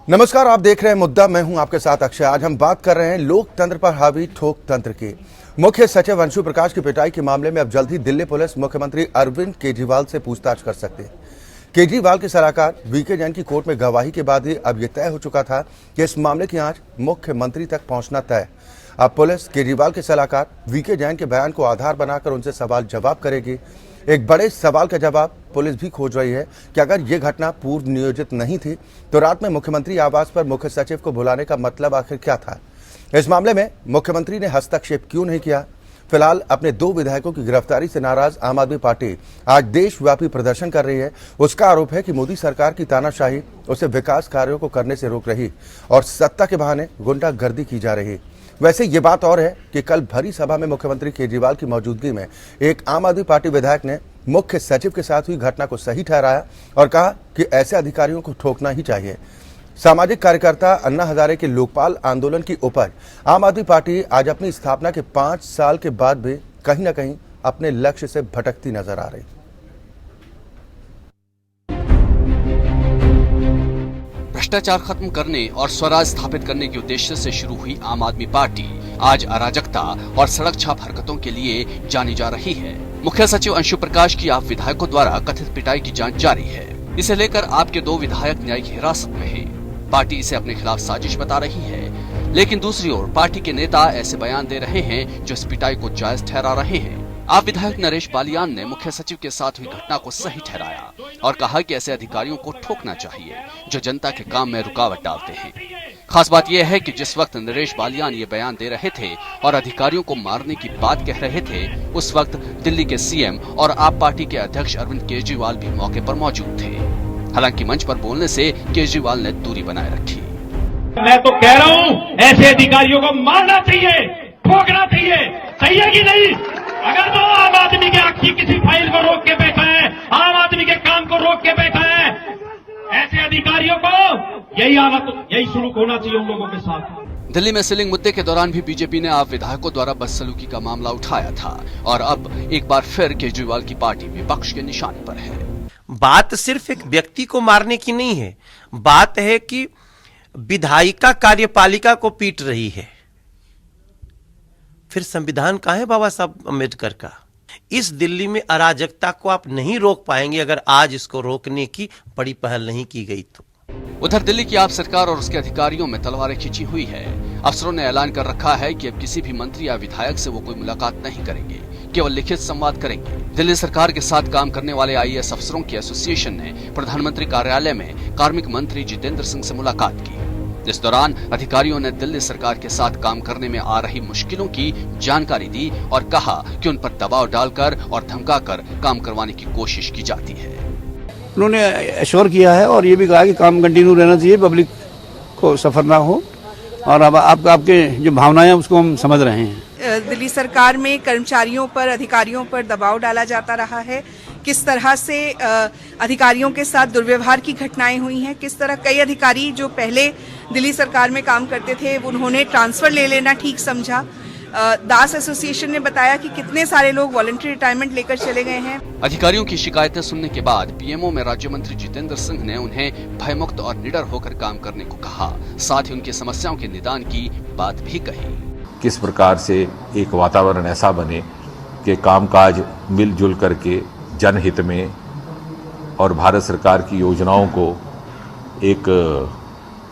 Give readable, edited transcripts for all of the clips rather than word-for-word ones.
नमस्कार, आप देख रहे हैं मुद्दा। मैं हूं आपके साथ अक्षय। आज हम बात कर रहे हैं लोकतंत्र पर हावी ठोक तंत्र की। मुख्य सचिव अंशु प्रकाश की पिटाई के मामले में अब जल्द ही दिल्ली पुलिस मुख्यमंत्री अरविंद केजरीवाल से पूछताछ कर सकती है। केजरीवाल के सलाहकार वीके जैन की कोर्ट में गवाही के बाद ही अब यह तय हो चुका था कि इस मामले की आंच मुख्यमंत्री तक पहुंचना तय। अब पुलिस केजरीवाल के सलाहकार वीके जैन के बयान को आधार बनाकर उनसे सवाल जवाब करेगी। एक बड़े सवाल का जवाब पुलिस भी खोज रही है कि अगर ये घटना पूर्व नियोजित नहीं थी तो रात में मुख्यमंत्री आवास पर मुख्य सचिव को बुलाने का मतलब आखिर क्या था। इस मामले में मुख्यमंत्री ने हस्तक्षेप क्यों नहीं किया। फिलहाल अपने 2 विधायकों की गिरफ्तारी से नाराज आम आदमी पार्टी आज देशव्यापी प्रदर्शन कर रही है। उसका आरोप है कि मोदी सरकार की तानाशाही उसे विकास कार्यों को करने से रोक रही और सत्ता के बहाने गुंडागर्दी की जा रही। वैसे ये बात और है कि कल भरी सभा में मुख्यमंत्री केजरीवाल की मौजूदगी में एक आम आदमी पार्टी विधायक ने मुख्य सचिव के साथ हुई घटना को सही ठहराया और कहा कि ऐसे अधिकारियों को ठोकना ही चाहिए। सामाजिक कार्यकर्ता अन्ना हजारे के लोकपाल आंदोलन की उपज आम आदमी पार्टी आज अपनी स्थापना के 5 साल के बाद भी कहीं न कहीं अपने लक्ष्य से भटकती नजर आ रही। भ्रष्टाचार खत्म करने और स्वराज स्थापित करने के उद्देश्य से शुरू हुई आम आदमी पार्टी आज अराजकता और सड़क छाप हरकतों के लिए जानी जा रही है। मुख्य सचिव अंशु प्रकाश की आप विधायकों द्वारा कथित पिटाई की जांच जारी है। इसे लेकर आपके 2 विधायक न्यायिक हिरासत में हैं। पार्टी इसे अपने खिलाफ साजिश बता रही है, लेकिन दूसरी ओर पार्टी के नेता ऐसे बयान दे रहे हैं जो इस पिटाई को जायज ठहरा रहे हैं। आप विधायक नरेश बालियान ने मुख्य सचिव के साथ हुई घटना को सही ठहराया और कहा कि ऐसे अधिकारियों को ठोकना चाहिए जो जनता के काम में रुकावट डालते हैं। खास बात यह है कि जिस वक्त नरेश बालियान ये बयान दे रहे थे और अधिकारियों को मारने की बात कह रहे थे, उस वक्त दिल्ली के सीएम और आप पार्टी के अध्यक्ष अरविंद केजरीवाल भी मौके पर मौजूद थे। हालांकि मंच पर बोलने से केजरीवाल ने दूरी बनाए रखी। मैं तो कह रहा हूं ऐसे अधिकारियों को मारना चाहिए, ठोकना चाहिए कि नहीं? अगर वो आम आदमी के आखिर किसी फाइल को रोक के बैठा है, आम आदमी के काम को रोक के बैठा है, ऐसे अधिकारियों को यही शुरू होना चाहिए उन लोगों के साथ। दिल्ली में सीलिंग मुद्दे के दौरान भी बीजेपी ने आप विधायकों द्वारा बदसलूकी का मामला उठाया था और अब एक बार फिर केजरीवाल की पार्टी विपक्ष के निशाने पर है। बात सिर्फ एक व्यक्ति को मारने की नहीं है, बात है कि विधायिका कार्यपालिका को पीट रही है। फिर संविधान कहाँ है बाबा साहब अम्बेडकर का? इस दिल्ली में अराजकता को आप नहीं रोक पाएंगे अगर आज इसको रोकने की बड़ी पहल नहीं की गई तो। उधर दिल्ली की आप सरकार और उसके अधिकारियों में तलवारें खींची हुई है। अफसरों ने ऐलान कर रखा है कि अब किसी भी मंत्री या विधायक से वो कोई मुलाकात नहीं करेंगे, केवल लिखित संवाद करेंगे। दिल्ली सरकार के साथ काम करने वाले आईएएस अफसरों की एसोसिएशन ने प्रधानमंत्री कार्यालय में कार्मिक मंत्री जितेंद्र सिंह से मुलाकात की। इस दौरान अधिकारियों ने दिल्ली सरकार के साथ काम करने में आ रही मुश्किलों की जानकारी दी और कहा कि उन पर दबाव डालकर और धमकाकर काम करवाने की कोशिश की जाती है। उन्होंने एश्योर किया है और ये भी कहा कि काम कंटिन्यू रहना चाहिए, पब्लिक को सफर ना हो, और अब आपके जो भावनाएं हैं उसको हम समझ रहे हैं। दिल्ली सरकार में कर्मचारियों पर, अधिकारियों पर दबाव डाला जाता रहा है। किस तरह से अधिकारियों के साथ दुर्व्यवहार की घटनाएं हुई हैं, किस तरह कई अधिकारी जो पहले दिल्ली सरकार में काम करते थे उन्होंने ट्रांसफर ले लेना ठीक समझा। दास एसोसिएशन ने बताया कि कितने सारे लोग वॉलंटरी रिटायरमेंट लेकर चले गए हैं। अधिकारियों की शिकायतें सुनने के बाद पीएमओ में राज्य मंत्री जितेंद्र सिंह ने उन्हें भयमुक्त और निडर होकर काम करने को कहा। साथ ही उनकी समस्याओं के निदान की बात भी कही। किस प्रकार से एक वातावरण ऐसा बने कि कामकाज मिलजुल करके जनहित में और भारत सरकार की योजनाओं को एक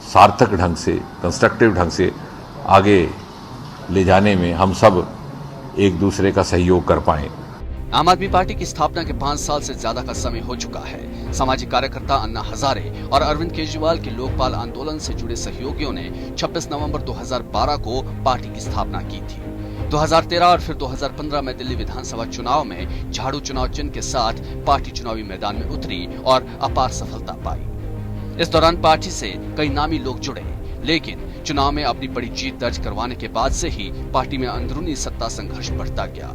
सार्थक ढंग से, कंस्ट्रक्टिव ढंग से आगे ले जाने में हम सब एक दूसरे का सहयोग कर पाएं। आम आदमी पार्टी की स्थापना के 5 साल से ज्यादा का समय हो चुका है। सामाजिक कार्यकर्ता अन्ना हजारे और अरविंद केजरीवाल के लोकपाल आंदोलन से जुड़े सहयोगियों ने 26 नवंबर 2012 को पार्टी की स्थापना की थी। 2013 और फिर 2015 में दिल्ली विधानसभा चुनाव में झाड़ू चुनाव चिन्ह के साथ पार्टी चुनावी मैदान में उतरी और अपार सफलता पाई। इस दौरान पार्टी से कई नामी लोग जुड़े, लेकिन चुनाव में अपनी बड़ी जीत दर्ज करवाने के बाद से ही पार्टी में अंदरूनी सत्ता संघर्ष बढ़ता गया।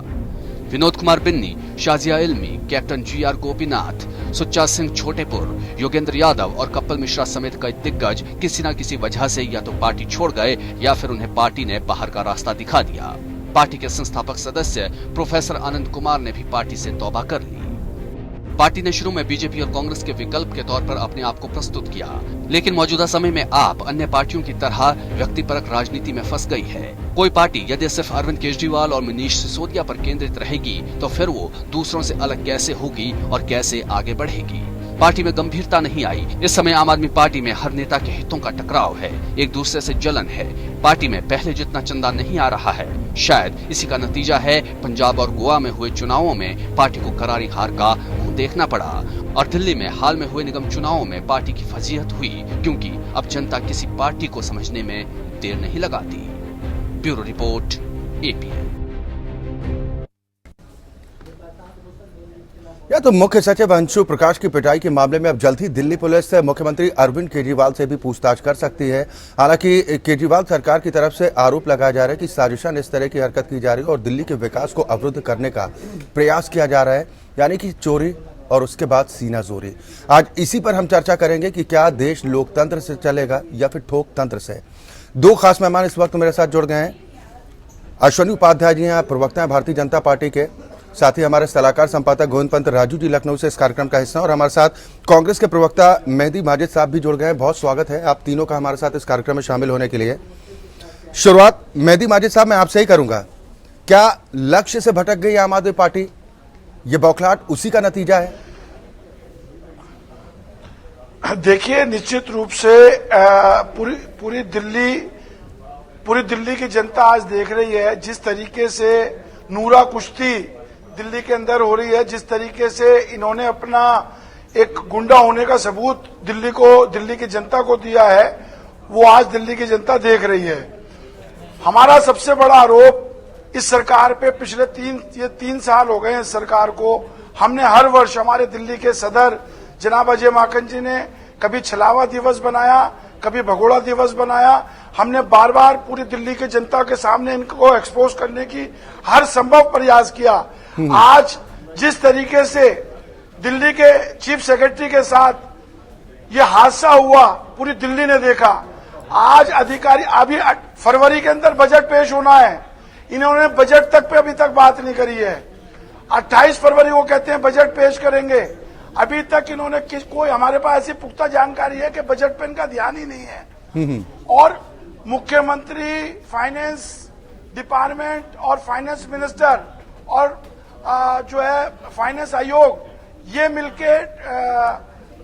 विनोद कुमार बिन्नी, शाजिया इल्मी, कैप्टन जीआर गोपीनाथ, सुच्चा सिंह छोटेपुर, योगेंद्र यादव और कपिल मिश्रा समेत कई दिग्गज किसी न किसी वजह से या तो पार्टी छोड़ गए या फिर उन्हें पार्टी ने बाहर का रास्ता दिखा दिया। पार्टी के संस्थापक सदस्य प्रोफेसर आनंद कुमार ने भी पार्टी से तौबा कर ली। पार्टी ने शुरू में बीजेपी और कांग्रेस के विकल्प के तौर पर अपने आप को प्रस्तुत किया, लेकिन मौजूदा समय में आप अन्य पार्टियों की तरह व्यक्तिपरक राजनीति में फंस गई है। कोई पार्टी यदि सिर्फ अरविंद केजरीवाल और मनीष सिसोदिया पर केंद्रित रहेगी तो फिर वो दूसरों से अलग कैसे होगी और कैसे आगे बढ़ेगी। पार्टी में गंभीरता नहीं आई। इस समय आम आदमी पार्टी में हर नेता के हितों का टकराव है, एक दूसरे से जलन है। पार्टी में पहले जितना चंदा नहीं आ रहा है। शायद इसी का नतीजा है पंजाब और गोवा में हुए चुनावों में पार्टी को करारी हार का मुंह देखना पड़ा और दिल्ली में हाल में हुए निगम चुनावों में पार्टी की फजीहत हुई, क्योंकि अब जनता किसी पार्टी को समझने में देर नहीं लगाती। Bureau report, APN. या तो मुख्य सचिव अंशु प्रकाश की पिटाई के मामले में अब जल्द ही दिल्ली पुलिस मुख्यमंत्री अरविंद केजरीवाल से भी पूछताछ कर सकती है। हालांकि केजरीवाल सरकार की तरफ से आरोप लगाया जा रहा है कि साजिशन इस तरह की हरकत की जा रही है और दिल्ली के विकास को अवरुद्ध करने का प्रयास किया जा रहा है, यानी कि चोरी और उसके बाद सीना जोरी। आज इसी पर हम चर्चा करेंगे कि क्या देश लोकतंत्र से चलेगा या फिर ठोक तंत्र से। दो खास मेहमान इस वक्त मेरे साथ जुड़ गए हैं। अश्वनी उपाध्याय जी हैं, प्रवक्ता हैं भारतीय जनता पार्टी के, साथ ही हमारे सलाहकार संपादक गोविंद पंत राजू जी लखनऊ से इस कार्यक्रम का हिस्सा, और हमारे साथ कांग्रेस के प्रवक्ता मेहदी माजिद साहब भी जुड़ गए हैं। बहुत स्वागत है आप तीनों का हमारे साथ इस कार्यक्रम में शामिल होने के लिए। शुरुआत मेहदी माजिद साहब मैं आपसे ही करूंगा। क्या लक्ष्य से भटक गई आम आदमी पार्टी? ये बौखलाहट उसी का नतीजा है? देखिए, निश्चित रूप से पूरी दिल्ली की जनता आज देख रही है जिस तरीके से नूरा कुश्ती दिल्ली के अंदर हो रही है, जिस तरीके से इन्होंने अपना एक गुंडा होने का सबूत दिल्ली की जनता को दिया है, वो आज दिल्ली की जनता देख रही है। हमारा सबसे बड़ा आरोप इस सरकार पे पिछले 3 साल हो गए हैं इस सरकार को। हमने हर वर्ष हमारे दिल्ली के सदर जनाब अजय माकन जी ने कभी छलावा दिवस बनाया, कभी भगोड़ा दिवस बनाया। हमने बार बार पूरी दिल्ली की जनता के सामने इनको एक्सपोज करने की हर संभव प्रयास किया। आज जिस तरीके से दिल्ली के चीफ सेक्रेटरी के साथ ये हादसा हुआ पूरी दिल्ली ने देखा। आज अधिकारी अभी फरवरी के अंदर बजट पेश होना है, इन्होंने बजट तक पे अभी तक बात नहीं करी है। 28 फरवरी को कहते हैं बजट पेश करेंगे, अभी तक इन्होंने कोई हमारे पास ऐसी पुख्ता जानकारी है कि बजट पे इनका ध्यान ही नहीं है। और मुख्यमंत्री, फाइनेंस डिपार्टमेंट और फाइनेंस मिनिस्टर और जो है फाइनेंस आयोग, ये मिलके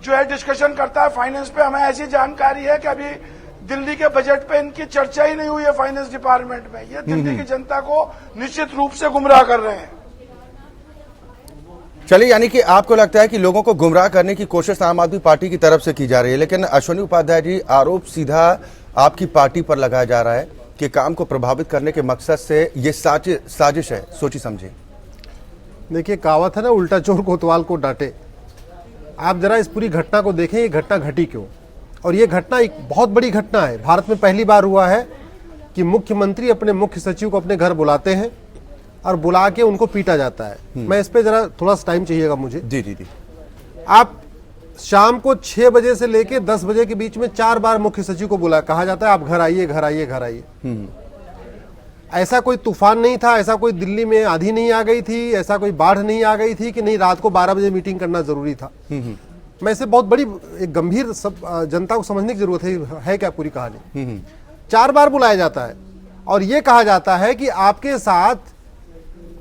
जो है डिस्कशन करता है फाइनेंस पे। हमें ऐसी जानकारी है कि अभी दिल्ली के बजट पे इनकी चर्चा ही नहीं हुई है फाइनेंस डिपार्टमेंट में। ये दिल्ली की जनता को निश्चित रूप से गुमराह कर रहे हैं। चलिए, यानी कि आपको लगता है कि लोगों को गुमराह करने की कोशिश आम आदमी पार्टी की तरफ से की जा रही है, लेकिन अश्वनी उपाध्याय जी, आरोप सीधा आपकी पार्टी पर लगाया जा रहा है कि काम को प्रभावित करने के मकसद से ये साजिश है। सोची समझी। देखिए, कहावत है ना, उल्टा चोर कोतवाल को डांटे। आप जरा इस पूरी घटना को देखें, ये घटना घटी क्यों? और ये घटना एक बहुत बड़ी घटना है। भारत में पहली बार हुआ है कि मुख्यमंत्री अपने मुख्य सचिव को अपने घर बुलाते हैं और बुला के उनको पीटा जाता है। मैं इस पे जरा थोड़ा सा टाइम चाहिएगा मुझे। जी। आप शाम को 6 बजे से लेके 10 बजे के बीच में 4 बार मुख्य सचिव को बुला, कहा जाता है आप घर आइए, घर आइए, घर आइए। ऐसा कोई तूफान नहीं था, ऐसा कोई दिल्ली में आंधी नहीं आ गई थी, ऐसा कोई बाढ़ नहीं आ गई थी कि नहीं रात को 12 बजे मीटिंग करना जरूरी था। मैं इसे बहुत बड़ी एक गंभीर सब जनता को समझने की जरूरत है क्या पूरी कहानी। 4 बार बुलाया जाता है और ये कहा जाता है कि आपके साथ,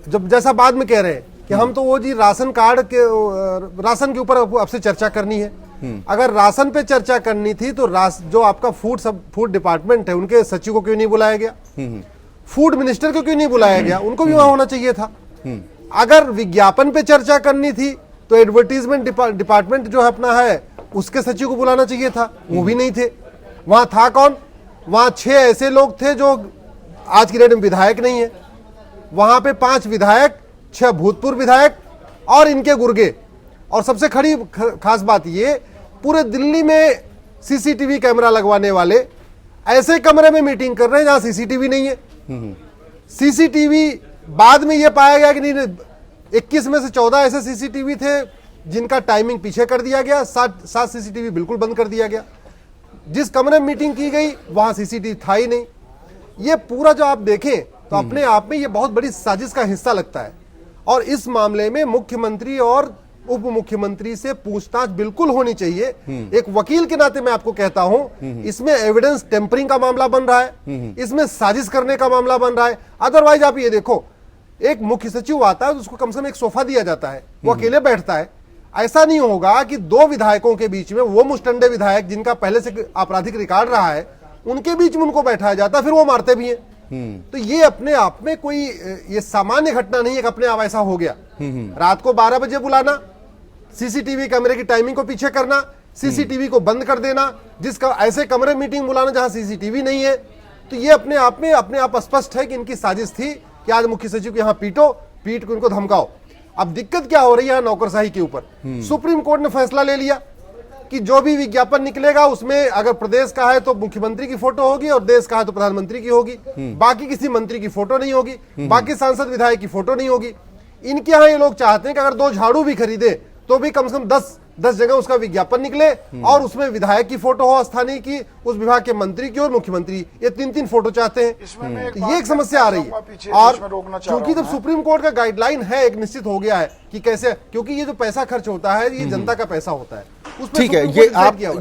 जब जैसा बाद में कह रहे हैं कि हम तो वो जी राशन कार्ड के, राशन के ऊपर आपसे चर्चा करनी है। अगर राशन पे चर्चा करनी थी तो जो आपका फूड डिपार्टमेंट है उनके सचिव को क्यों नहीं बुलाया गया? फूड मिनिस्टर को क्यों नहीं बुलाया गया? उनको भी वहां होना चाहिए था। अगर विज्ञापन पे चर्चा करनी थी तो एडवर्टीजमेंट डिपार्टमेंट जो है अपना है उसके सचिव को बुलाना चाहिए था, वो भी नहीं थे। वहां था कौन? वहां 6 ऐसे लोग थे जो आज की डेट में विधायक नहीं है। वहां पे 5 विधायक, 6 भूतपूर्व विधायक और इनके गुर्गे। और सबसे खास बात ये, पूरे दिल्ली में सीसीटीवी कैमरा लगवाने वाले ऐसे कमरे में मीटिंग कर रहे हैं जहां सीसीटीवी नहीं है। सीसीटीवी बाद में यह पाया गया कि नहीं, 21 में से 14 ऐसे सीसीटीवी थे जिनका टाइमिंग पीछे कर दिया गया, 7 सीसीटीवी बिल्कुल बंद कर दिया गया। जिस कमरे में मीटिंग की गई वहां सीसीटीवी था ही नहीं। ये पूरा जो आप देखें तो अपने आप में ये बहुत बड़ी साजिश का हिस्सा लगता है। और इस मामले में मुख्यमंत्री और उप मुख्यमंत्री से पूछताछ बिल्कुल होनी चाहिए। एक वकील के नाते मैं आपको कहता हूं, इसमें एविडेंस टेम्परिंग का मामला बन रहा है, इसमें साजिश करने का मामला बन रहा है। अदरवाइज आप ये देखो, एक मुख्य सचिव आता है तो उसको कम से कम एक सोफा दिया जाता है, वो अकेले बैठता है। ऐसा नहीं होगा कि दो विधायकों के बीच में, वो मुस्टंडे विधायक जिनका पहले से आपराधिक रिकॉर्ड रहा है, उनके बीच में उनको बैठाया जाता है, फिर वो मारते भी हैं। तो ये अपने आप में कोई ये सामान्य घटना नहीं है कि अपने आप ऐसा हो गया। रात को 12 बजे बुलाना, सीसीटीवी कैमरे की टाइमिंग को पीछे करना, सीसीटीवी को बंद कर देना, जिसका ऐसे कमरे मीटिंग बुलाना जहां सीसीटीवी नहीं है, तो ये अपने आप स्पष्ट है कि इनकी साजिश थी कि आज मुख्य सचिव को यहां पीट को इनको धमकाओ। अब दिक्कत क्या हो रही है नौकरशाही के ऊपर, सुप्रीम कोर्ट ने फैसला ले लिया कि जो भी विज्ञापन निकलेगा उसमें अगर प्रदेश का है तो मुख्यमंत्री की फोटो होगी और देश का है तो प्रधानमंत्री की होगी, बाकी किसी मंत्री की फोटो नहीं होगी, बाकी सांसद विधायक की फोटो नहीं होगी। इनके यहाँ ये लोग चाहते हैं कि अगर 2 झाड़ू भी खरीदे तो भी कम से कम 10 जगह उसका विज्ञापन निकले और उसमें विधायक की फोटो हो, स्थानीय की, उस विभाग के मंत्री की और मुख्यमंत्री, ये 3-3 फोटो चाहते हैं। तो ये एक समस्या आ रही है। और चूंकि जब सुप्रीम कोर्ट का गाइडलाइन है, एक निश्चित हो गया है कि कैसे, क्योंकि ये जो पैसा खर्च होता है ये जनता का पैसा होता है। ठीक है,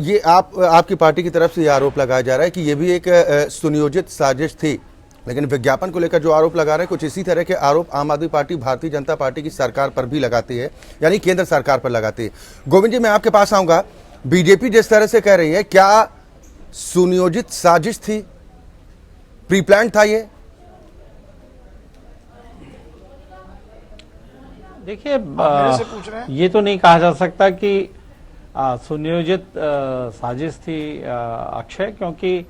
ये आपकी पार्टी की तरफ से ये आरोप लगाया जा रहा है कि ये भी एक सुनियोजित साजिश थी, लेकिन विज्ञापन को लेकर जो आरोप लगा रहे हैं, कुछ इसी तरह के आरोप आम आदमी पार्टी भारतीय जनता पार्टी की सरकार पर भी लगाती है, यानी केंद्र सरकार पर लगाती है। गोविंद जी, मैं आपके पास आऊंगा। बीजेपी जिस तरह से कह रही है, क्या सुनियोजित साजिश थी, प्री प्लान था ये? देखिए, ये तो नहीं कहा जा सकता कि सुनियोजित साजिश थी अक्षय, क्योंकि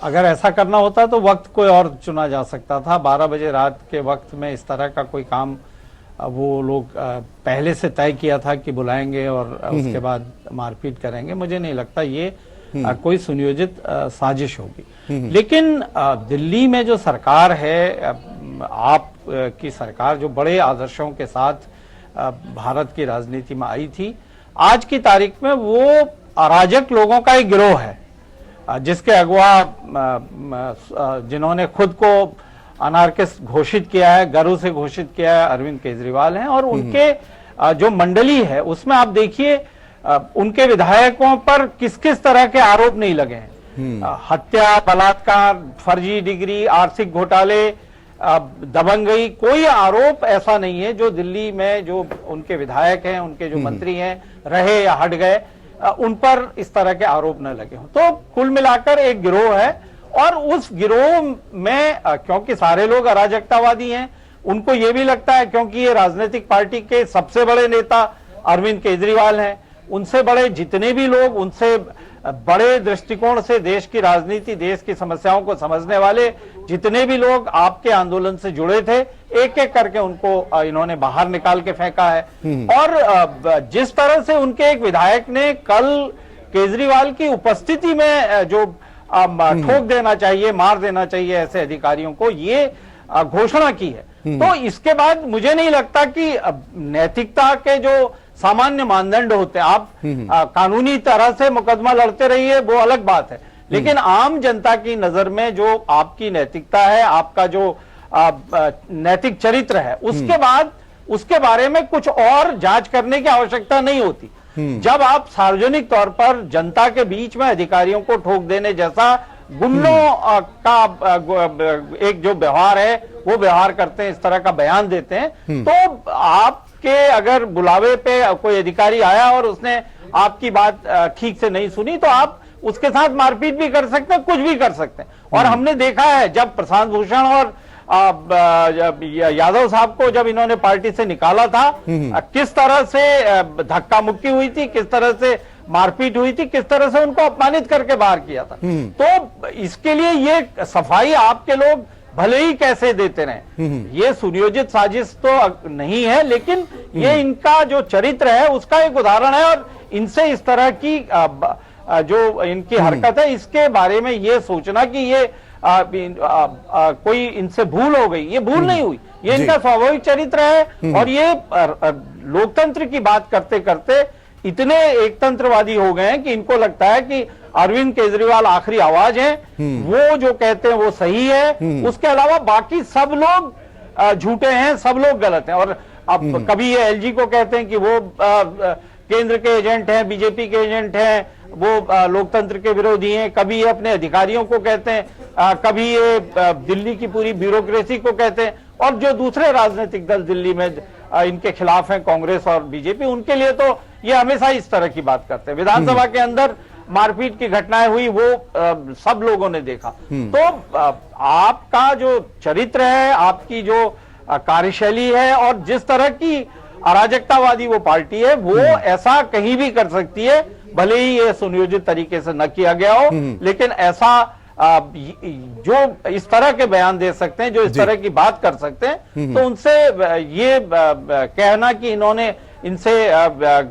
अगर ऐसा करना होता तो वक्त कोई और चुना जा सकता था। 12 बजे रात के वक्त में इस तरह का कोई काम वो लोग पहले से तय किया था कि बुलाएंगे और उसके बाद मारपीट करेंगे। मुझे नहीं लगता ये कोई सुनियोजित साजिश होगी। लेकिन दिल्ली में जो सरकार है, आप की सरकार जो बड़े आदर्शों के साथ भारत की राजनीति में आई थी, आज की तारीख में वो अराजक लोगों का एक गिरोह है, जिसके अगवा जिन्होंने खुद को अनार्किस्ट घोषित किया है, गर्व से घोषित किया है, अरविंद केजरीवाल हैं। और उनके जो मंडली है उसमें आप देखिए उनके विधायकों पर किस किस तरह के आरोप नहीं लगे हैं। हत्या, बलात्कार, फर्जी डिग्री, आर्थिक घोटाले, दबंगई, कोई आरोप ऐसा नहीं है जो दिल्ली में जो उनके विधायक हैं, उनके जो मंत्री हैं, रहे या हट गए, उन पर इस तरह के आरोप न लगे हों। तो कुल मिलाकर एक गिरोह है, और उस गिरोह में क्योंकि सारे लोग अराजकतावादी हैं, उनको ये भी लगता है क्योंकि ये राजनीतिक पार्टी के सबसे बड़े नेता अरविंद केजरीवाल हैं, उनसे बड़े जितने भी लोग, उनसे बड़े दृष्टिकोण से देश की राजनीति, देश की समस्याओं को समझने वाले जितने भी लोग आपके आंदोलन से जुड़े थे, एक एक करके उनको इन्होंने बाहर निकाल के फेंका है। और जिस तरह से उनके एक विधायक ने कल केजरीवाल की उपस्थिति में जो ठोक देना चाहिए, मार देना चाहिए ऐसे अधिकारियों को, ये घोषणा की है, तो इसके बाद मुझे नहीं लगता कि नैतिकता के जो सामान्य मानदंड होते हैं, आप कानूनी तरह से मुकदमा लड़ते रहिए, वो अलग बात है, लेकिन आम जनता की नजर में जो आपकी नैतिकता है, आपका जो नैतिक चरित्र है, उसके बाद उसके बारे में कुछ और जांच करने की आवश्यकता नहीं होती। जब आप सार्वजनिक तौर पर जनता के बीच में अधिकारियों को ठोक देने जैसा गुंडों का एक जो व्यवहार है वो व्यवहार करते हैं, इस तरह का बयान देते हैं, तो आपके अगर बुलावे पे कोई अधिकारी आया और उसने आपकी बात ठीक से नहीं सुनी, तो आप उसके साथ मारपीट भी कर सकते हैं, कुछ भी कर सकते हैं। और हमने देखा है जब प्रशांत भूषण और यादव साहब को जब इन्होंने पार्टी से निकाला था, किस तरह से धक्का मुक्की हुई थी, किस तरह से मारपीट हुई थी, किस तरह से उनको अपमानित करके बाहर किया था। तो इसके लिए ये सफाई आपके लोग भले ही कैसे देते रहे, ये सुनियोजित साजिश तो नहीं है, लेकिन ये इनका जो चरित्र है उसका एक उदाहरण है। और इनसे इस तरह की जो इनकी हरकत है, इसके बारे में ये सोचना कि ये कोई इनसे भूल हो गई, ये भूल नहीं हुई, ये इनका स्वाभाविक चरित्र है। और ये लोकतंत्र की बात करते करते इतने एकतंत्रवादी हो गए हैं कि इनको लगता है कि अरविंद केजरीवाल आखिरी आवाज है, वो जो कहते हैं वो सही है, उसके अलावा बाकी सब लोग झूठे हैं, सब लोग गलत हैं। और अब कभी ये एलजी को कहते हैं कि वो केंद्र के एजेंट हैं, बीजेपी के एजेंट हैं, वो लोकतंत्र के विरोधी हैं, कभी ये अपने अधिकारियों को कहते हैं, कभी ये दिल्ली की पूरी ब्यूरोक्रेसी को कहते हैं, और जो दूसरे राजनीतिक दल दिल्ली में इनके खिलाफ हैं, कांग्रेस और बीजेपी, उनके लिए तो ये हमेशा इस तरह की बात करते हैं। विधानसभा के अंदर मारपीट की घटनाएं हुई, वो सब लोगों ने देखा। तो आपका जो चरित्र है, आपकी जो कार्यशैली है, और जिस तरह की अराजकतावादी वो पार्टी है, वो ऐसा कहीं भी कर सकती है, भले ही ये सुनियोजित तरीके से न किया गया हो, लेकिन ऐसा जो इस तरह के बयान दे सकते हैं, जो इस तरह की बात कर सकते हैं, तो उनसे ये कहना कि इन्होंने इनसे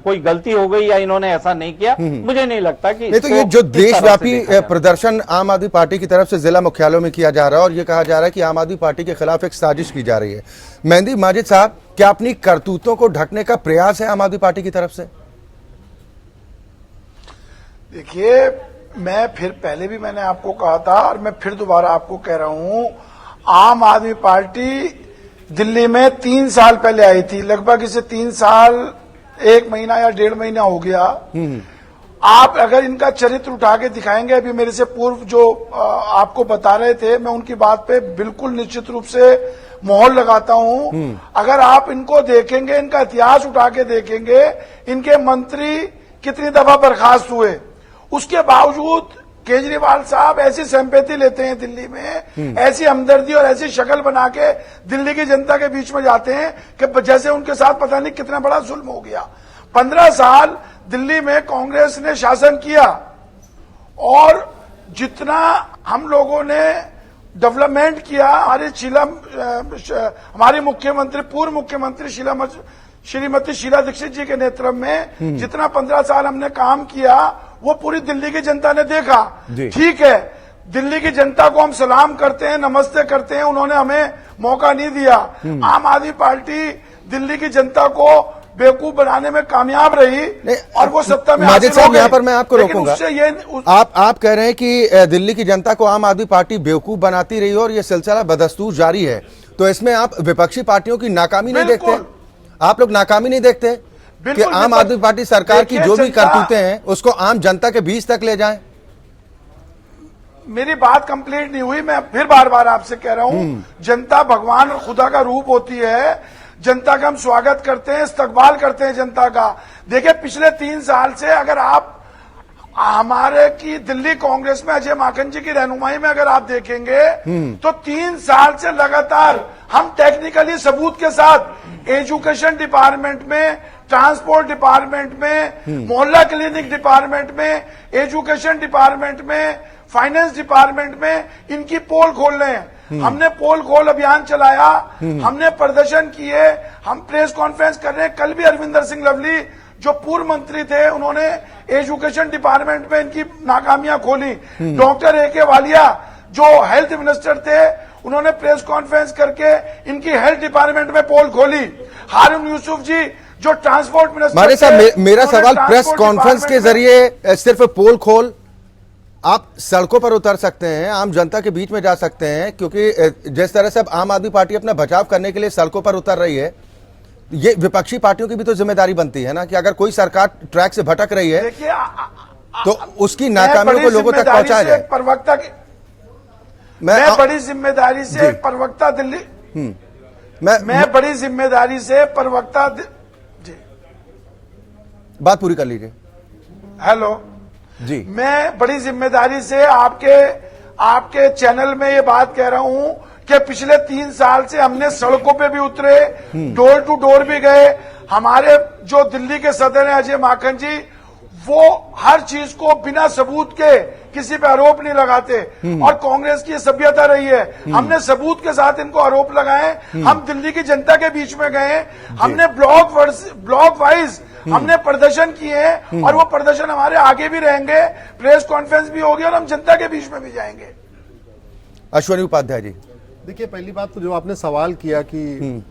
कोई गलती हो गई या इन्होंने ऐसा नहीं किया, मुझे नहीं लगता कि नहीं। तो ये जो देशव्यापी प्रदर्शन आम आदमी पार्टी की तरफ से जिला मुख्यालयों में किया जा रहा है और ये कहा जा रहा है कि आम आदमी पार्टी के खिलाफ एक साजिश की जा रही है, मेहंदी माजिद साहब, क्या अपनी करतूतों को ढकने का प्रयास है आम आदमी पार्टी की तरफ से? देखिए, मैं फिर पहले भी मैंने आपको कहा था और मैं फिर दोबारा आपको कह रहा हूं, आम आदमी पार्टी दिल्ली में 3 साल पहले आई थी, लगभग इसे 3 साल 1 महीना या 1.5 महीना हो गया। आप अगर इनका चरित्र उठा के दिखाएंगे, अभी मेरे से पूर्व जो आपको बता रहे थे, मैं उनकी बात पे बिल्कुल निश्चित रूप से मोहर लगाता हूं। अगर आप इनको देखेंगे, इनका इतिहास उठा के देखेंगे, इनके मंत्री कितनी दफा बर्खास्त हुए, उसके बावजूद केजरीवाल साहब ऐसी सिंपैथी लेते हैं दिल्ली में, ऐसी हमदर्दी और ऐसी शक्ल बना के दिल्ली की जनता के बीच में जाते हैं कि जैसे उनके साथ पता नहीं कितना बड़ा जुल्म हो गया। 15 साल दिल्ली में कांग्रेस ने शासन किया और जितना हम लोगों ने डेवलपमेंट किया, हमारे मुख्यमंत्री, पूर्व मुख्यमंत्री श्रीमती शीला दीक्षित जी के नेतृत्व में जितना 15 साल हमने काम किया, वो पूरी दिल्ली की जनता ने देखा। ठीक है, दिल्ली की जनता को हम सलाम करते हैं, नमस्ते करते हैं, उन्होंने हमें मौका नहीं दिया। आम आदमी पार्टी दिल्ली की जनता को बेवकूफ बनाने में कामयाब रही और वो सत्ता में माजिद साहब, यहाँ पर मैं आपको रोकूंगा। आप कह रहे हैं कि दिल्ली की जनता को आम आदमी पार्टी बेवकूफ बनाती रही और ये सिलसिला बदस्तूर जारी है, तो इसमें आप विपक्षी पार्टियों की नाकामी नहीं देखते? आप लोग नाकामी नहीं देखते कि आम आदमी पार्टी सरकार की जो भी करतूतें हैं उसको आम जनता के बीच तक ले जाएं? मेरी बात कंप्लीट नहीं हुई, मैं फिर बार बार आपसे कह रहा हूं, जनता भगवान और खुदा का रूप होती है। जनता का हम स्वागत करते हैं, इस्तकबाल करते हैं जनता का। देखिए, पिछले 3 साल से अगर आप हमारे की दिल्ली कांग्रेस में अजय माकन जी की रहनुमाई में अगर आप देखेंगे तो 3 साल से लगातार हम टेक्निकली सबूत के साथ एजुकेशन डिपार्टमेंट में, ट्रांसपोर्ट डिपार्टमेंट में, मोहल्ला क्लिनिक डिपार्टमेंट में, एजुकेशन डिपार्टमेंट में, फाइनेंस डिपार्टमेंट में इनकी पोल खोल रहे हैं। हमने पोल खोल अभियान चलाया, हमने प्रदर्शन किए, हम प्रेस कॉन्फ्रेंस कर रहे हैं। कल भी अरविंदर सिंह लवली जो पूर्व मंत्री थे, उन्होंने एजुकेशन डिपार्टमेंट में इनकी नाकामियां खोली। Doctor A K. वालिया जो हेल्थ मिनिस्टर थे, उन्होंने प्रेस कॉन्फ्रेंस करके इनकी हेल्थ डिपार्टमेंट में पोल खोली। हारून यूसुफ जी जो ट्रांसपोर्ट मिनिस्टर, मारे साहब, मेरा सवाल, प्रेस कॉन्फ्रेंस के जरिए सिर्फ पोल खोल, आप सड़कों पर उतर सकते हैं, आम जनता के बीच में जा सकते हैं, क्योंकि जिस तरह से अब आम आदमी पार्टी अपना बचाव करने के लिए सड़कों पर उतर रही है, ये विपक्षी पार्टियों की भी तो जिम्मेदारी बनती है ना कि अगर कोई सरकार ट्रैक से भटक रही है तो उसकी नाकामियों को लोगों तक पहुंचाया जाए। प्रवक्ता की मैं बड़ी जिम्मेदारी से प्रवक्ता दिल्ली मैं बड़ी जिम्मेदारी से प्रवक्ता जी, बात पूरी कर लीजिए। हेलो जी, मैं बड़ी जिम्मेदारी से आपके चैनल में ये बात कह रहा हूं कि पिछले 3 साल से हमने सड़कों पे भी उतरे, डोर टू डोर भी गए। हमारे जो दिल्ली के सदर हैं अजय माकन जी, वो हर चीज को बिना सबूत के किसी पे आरोप नहीं लगाते और कांग्रेस की सभ्यता रही है। हमने सबूत के साथ इनको आरोप लगाए। हम दिल्ली की जनता के बीच में गए, हमने ब्लॉक वाइज हमने प्रदर्शन किए हैं और वो प्रदर्शन हमारे आगे भी रहेंगे, प्रेस कॉन्फ्रेंस भी होगी और हम जनता के बीच में भी जाएंगे। अश्वनी उपाध्याय जी, देखिए, पहली बात तो जो आपने सवाल किया कि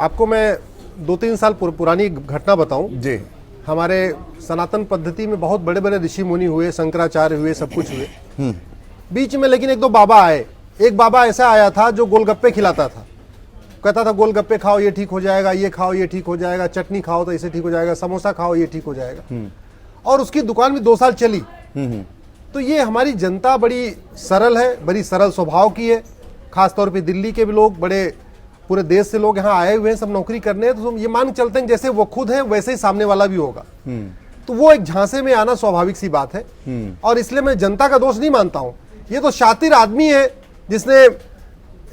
आपको मैं 2-3 साल पुरानी घटना बताऊं जी। हमारे सनातन पद्धति में बहुत बड़े बड़े ऋषि मुनि हुए, शंकराचार्य हुए, सब कुछ हुए। बीच में लेकिन 1-2 बाबा आए। एक बाबा ऐसा आया था जो गोलगप्पे खिलाता था कहता था गोलगप्पे खाओ ये ठीक हो जाएगा, ये खाओ ये ठीक हो जाएगा, चटनी खाओ तो इसे ठीक हो जाएगा, समोसा खाओ ये ठीक हो जाएगा, और उसकी दुकान भी 2 साल चली। तो ये हमारी जनता बड़ी सरल है, बड़ी सरल स्वभाव की है। खासतौर पे दिल्ली के भी लोग, बड़े पूरे देश से लोग यहाँ आए हुए हैं, सब नौकरी करने हैं, तो हम ये मान के चलते हैं जैसे वो खुद है वैसे ही सामने वाला भी होगा। तो वो एक झांसे में आना स्वाभाविक सी बात है, और इसलिए मैं जनता का दोष नहीं मानता हूं। ये तो शातिर आदमी है जिसने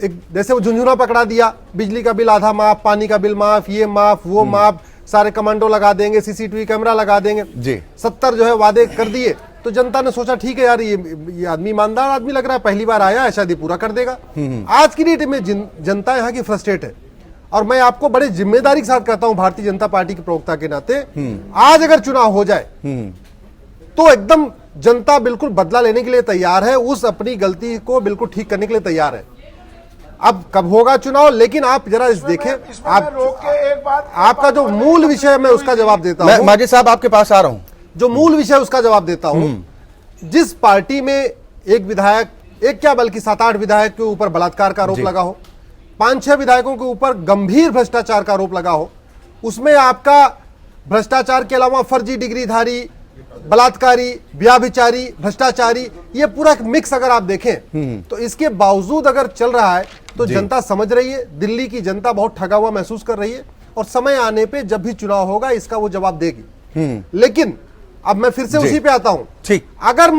एक जैसे वो झुंझुना पकड़ा दिया, बिजली का बिल आधा माफ, पानी का बिल माफ, ये माफ वो माफ, सारे कमांडो लगा देंगे, सीसीटीवी कैमरा लगा देंगे जी। 70 जो है वादे कर दिए। तो जनता ने सोचा ठीक है यार, ये आदमी ईमानदार आदमी लग रहा है, पहली बार आया है, शायद ये पूरा कर देगा। आज की डेट में जनता यहाँ की फ्रस्ट्रेट है, और मैं आपको बड़े जिम्मेदारी के साथ कहता हूं भारतीय जनता पार्टी के प्रवक्ता के नाते, आज अगर चुनाव हो जाए तो एकदम जनता बिल्कुल बदला लेने के लिए तैयार है, उस अपनी गलती को बिल्कुल ठीक करने के लिए तैयार है। अब कब होगा चुनाव, लेकिन आप जरा इस देखें, आपका जो मूल विषय है मैं उसका जवाब देता हूं। माजिद साहब आपके पास आ रहा हूं, जो मूल विषय उसका जवाब देता हूं। जिस पार्टी में एक विधायक, एक क्या बल्कि 7-8 विधायक के ऊपर बलात्कार का आरोप लगा हो, 5-6 विधायकों के ऊपर गंभीर भ्रष्टाचार का आरोप लगा हो, उसमें आपका भ्रष्टाचार के अलावा फर्जी डिग्रीधारी, बलात्कारी, व्याभिचारी, भ्रष्टाचारी, ये पूरा एक मिक्स अगर आप देखें तो इसके बावजूद अगर चल रहा है तो जनता समझ रही है, दिल्ली की जनता बहुत ठगा हुआ महसूस कर रही है, और समय आने पे जब भी चुनाव होगा इसका वो जवाब देगी। लेकिन अब मैं फिर से उसी पे आता हूं, ठीक, अगर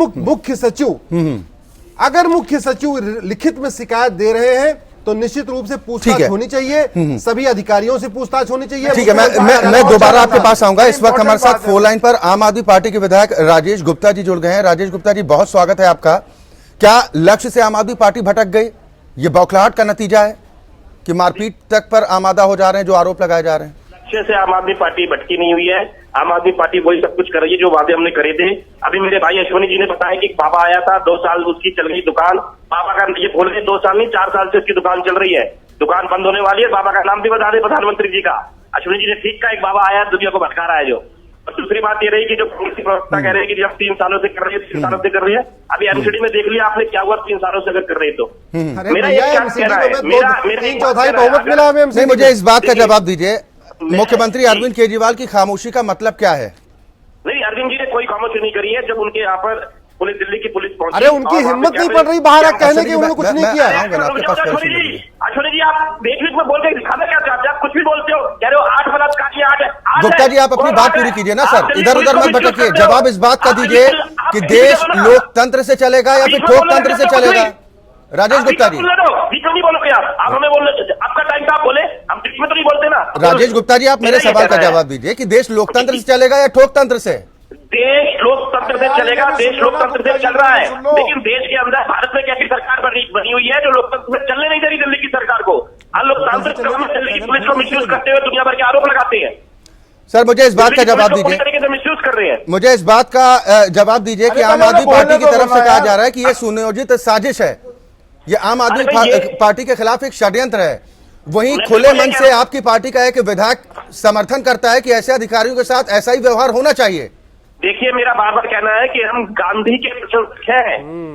मुख्य सचिव लिखित में शिकायत दे रहे हैं तो निश्चित रूप से पूछताछ होनी चाहिए, सभी अधिकारियों से पूछताछ होनी चाहिए। ठीक है, मैं दोबारा आपके पास आऊंगा। इस वक्त हमारे साथ फोन लाइन पर आम आदमी पार्टी के विधायक राजेश गुप्ता जी जुड़ गए हैं। राजेश गुप्ता जी, बहुत स्वागत है आपका। क्या लक्ष्य से आम आदमी पार्टी भटक गई? ये बौखलाहट का नतीजा है कि मारपीट तक पर आमादा हो जा रहे हैं जो आरोप लगाए जा रहे हैं? लक्ष्य से आम आदमी पार्टी भटकी नहीं हुई है। आम आदमी पार्टी वही सब कुछ कर रही है जो वादे हमने करे थे। अभी मेरे भाई अश्विनी जी ने बताया कि बाबा आया था, 2 साल उसकी चल गई दुकान। बाबा का ये बोल रहे 2 साल नहीं 4 साल से उसकी दुकान चल रही है, दुकान बंद होने वाली है। बाबा का नाम भी बता दे प्रधानमंत्री जी का। अश्विनी जी ने ठीक कहा, एक बाबा आया दुनिया को भटका रहा है जो। और दूसरी बात ये रही कि जो कांग्रेस प्रवक्ता कह रहे हैं कि जब 3 सालों से कर रही है, 3 सालों से कर रही है। अभी एमसीडी में देख लिया आपने क्या हुआ 3 सालों से अगर कर रही है तो। मेरा ये क्या कहना है, मेरा 3/4 बहुमत मिला हमें। नहीं, मुझे इस बात का जवाब दीजिए, मुख्यमंत्री अरविंद केजरीवाल की खामोशी का मतलब क्या है? नहीं, अरविंद जी ने कोई खामोशी नहीं करी है। जब उनके यहाँ पर पुलिस, दिल्ली की पुलिस पहुंची, अरे उनकी हिम्मत नहीं पड़ रही बाहर कहने की, उन्होंने कुछ नहीं किया। अश्विनी जी आप बीच बीच में बोल के दिखाना क्या चाहते हैं? आप कुछ भी बोलते हो, कह रहे हो 8 बलात्कार किए, 8। गुप्ता जी, आप अपनी बात पूरी कीजिए ना सर, इधर उधर मत भटकिए। जवाब इस बात का दीजिए कि देश लोकतंत्र से चलेगा या फिर ठोकतंत्र से चलेगा? राजेश गुप्ता जी, नहीं बोलोगे आप हमें बोल, आपका टाइम था, आप बोले, हम बीच में तो नहीं बोलते ना। राजेश गुप्ता जी, आप मेरे सवाल का जवाब दीजिए कि देश लोकतंत्र से चलेगा या ठोकतंत्र से? देश लोकतंत्र से चलेगा, देश लोकतंत्र से चल रहा है, लेकिन देश के अंदर भारत में कैसी सरकार बनी हुई है जो लोकतंत्र से चलने नहीं दे रही दिल्ली की सरकार को। लोकतांत्रिक क्रम में दिल्ली की पुलिस को मिसयूज करते हुए दुनिया भर के आरोप लगाते हैं। सर, मुझे इस बात का जवाब दीजिए, तरीके से मिसयूज कर रहे हैं। मुझे इस बात का जवाब दीजिए कि आम आदमी पार्टी की तरफ से कहा जा रहा है कि यह सुनियोजित साजिश है, ये आम आदमी पार्टी के खिलाफ एक षड्यंत्र है। वहीं खुले मन से आपकी पार्टी का एक विधायक समर्थन करता है कि ऐसे अधिकारियों के साथ ऐसा ही व्यवहार होना चाहिए। देखिए, मेरा बार बार कहना है कि हम गांधी के प्रशंसक हैं,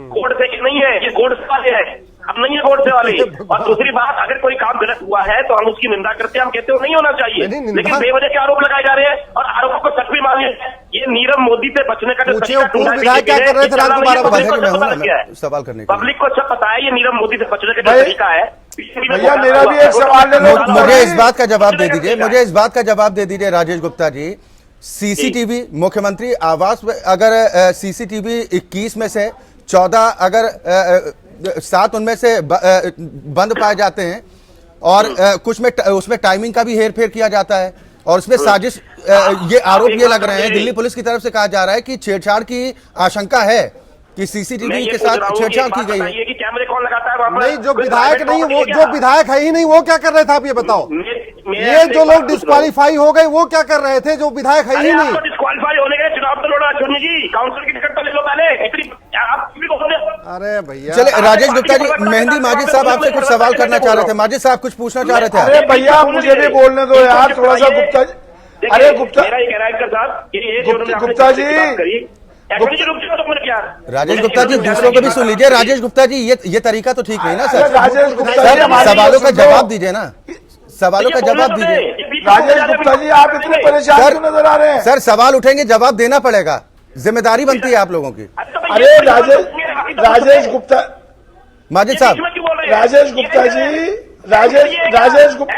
गोडसे के नहीं है, ये गोडसे वाले हैं, हम नहीं है गोडसे वाले। और दूसरी बात, अगर कोई काम गलत हुआ है तो हम उसकी निंदा करते हैं, हम कहते हो नहीं होना चाहिए, लेकिन बेवजह के आरोप लगाए जा रहे हैं और आरोपों को सच भी माने। ये नीरव मोदी से बचने का जो सवाल करने पब्लिक को सब पता है, ये नीरव मोदी से बचने का जो तरीका है। भैया मेरा भी एक सवाल है, मुझे इस बात का जवाब दे दीजिए, मुझे इस बात का जवाब दे दीजिए राजेश गुप्ता जी। सीसीटीवी मुख्यमंत्री आवास में अगर सीसीटीवी 21 में से 14 अगर 7 उनमें से बंद पाए जाते हैं और कुछ में उसमें टाइमिंग का भी हेरफेर किया जाता है और उसमें साजिश, ये आरोप ये लग रहे हैं, दिल्ली पुलिस की तरफ से कहा जा रहा है कि छेड़छाड़ की आशंका है कि सीसीटीवी के साथ छेड़छाड़ की गई है। कि कैमरे कौन लगाता है वहां पर? नहीं, जो विधायक नहीं, वो जो विधायक है ही नहीं, वो क्या कर रहे थे आप ये बताओ? ये जो लोग डिस्क्वालीफाई हो गए वो क्या कर रहे थे जो विधायक है ही नहीं? डिस्क्वालीफाई होने के चुनाव तो लड़ा अश्विनी जी, काउंसिल की टिकट तो ले लो पहले। अरे भैया, चले राजेश गुप्ता जी, मेहंदी माजिद साहब आपसे कुछ सवाल करना चाह रहे थे। माजिद साहब कुछ पूछना चाह रहे थे। अरे भैया मुझे भी बोलने दो यार थोड़ा सा। गुप्ता जी, अरे गुप्ता, मेरा ये कह रहा है साहब, गुप्ता जी, राजेश गुप्ता जी दूसरों को भी सुन लीजिए। राजेश गुप्ता जी, ये तरीका तो ठीक नहीं ना सर। राजेश गुप्ता जी, सवालों का जवाब दीजिए ना। सवालों का जवाब दीजिए। राजेश गुप्ता जी, आप इतने परेशान क्यों नजर आ रहे हैं? सर सवाल उठेंगे, जवाब देना पड़ेगा, जिम्मेदारी बनती है आप लोगों की। अरे राजेश गुप्ता, माजिद साहब, राजेश गुप्ता जी, राजेश गुप्ता,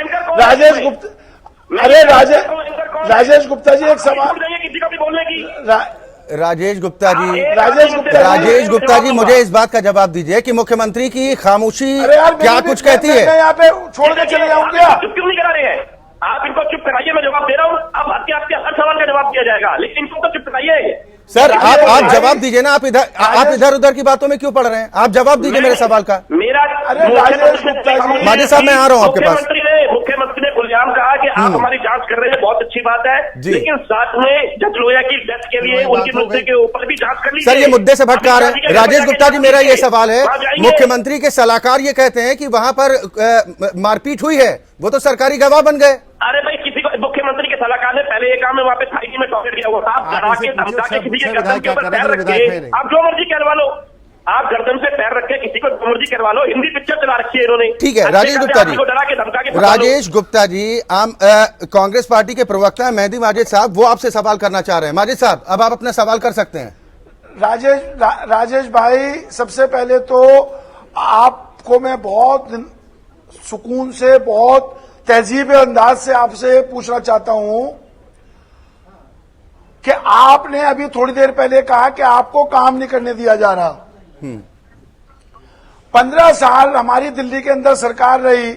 अरे राजेश गुप्ता जी, एक सवाल। राजेश गुप्ता जी, राजेश गुप्ता जी, मुझे इस बात का जवाब दीजिए कि मुख्यमंत्री की खामोशी अरे यार, क्या कुछ कहती है? मैं यहाँ पे छोड़ के चले जाऊँ क्या? चुप क्यों नहीं करा रहे हैं आप? इनको चुप कराइए, मैं जवाब दे रहा हूँ। अब आपके हर सवाल का जवाब दिया जाएगा, लेकिन इनको तो चुप कराइए। सर आप जवाब दीजिए ना, आप इधर उधर की बातों में क्यों पड़ रहे हैं? आप जवाब दीजिए मेरे सवाल का। मेरा अरे राजेश गुप्ता जी, माजिद साहब, मैं आ रहा हूँ आपके पास। मुख्यमंत्री ने खुलेआम कहा कि आप हमारी जांच कर रहे हैं, बहुत अच्छी बात है, लेकिन साथ में जज लोहिया की डेथ के लिए उनकी मृत्यु के ऊपर भी जांच कर लीजिए। सर ये मुद्दे से भटका रहे हैं। राजेश गुप्ता जी, मेरा ये सवाल है, मुख्यमंत्री के सलाहकार ये कहते हैं कि वहां पर मारपीट हुई है, वो तो सरकारी गवाह बन गए। अरे भाई, किसी को मुख्यमंत्री के सलाहकार ने पहले ये काम में वहां पे थाई में टॉयलेट किया हुआ था, आप डरा के धमका के किसी के गर्दन के ऊपर पैर रख के आप जो मर्जी करवा लो, आप गर्दन पे पैर रख के किसी को जो मर्जी करवा लो। हिंदी पिक्चर चला रखी है इन्होंने। ठीक है राजेश गुप्ता जी, डरा के धमका के राजेश गुप्ता जी, कांग्रेस पार्टी के प्रवक्ता मेहदी माजिद साहब, वो आपसे सवाल करना चाह रहे हैं। माजिद साहब, अब आप अपना सवाल कर सकते हैं। राजेश भाई, सबसे पहले तो आपको मैं बहुत सुकून से, बहुत तहजीब अंदाज से आपसे पूछना चाहता हूं कि आपने अभी थोड़ी देर पहले कहा कि आपको काम नहीं करने दिया जा रहा। 15 साल हमारी दिल्ली के अंदर सरकार रही,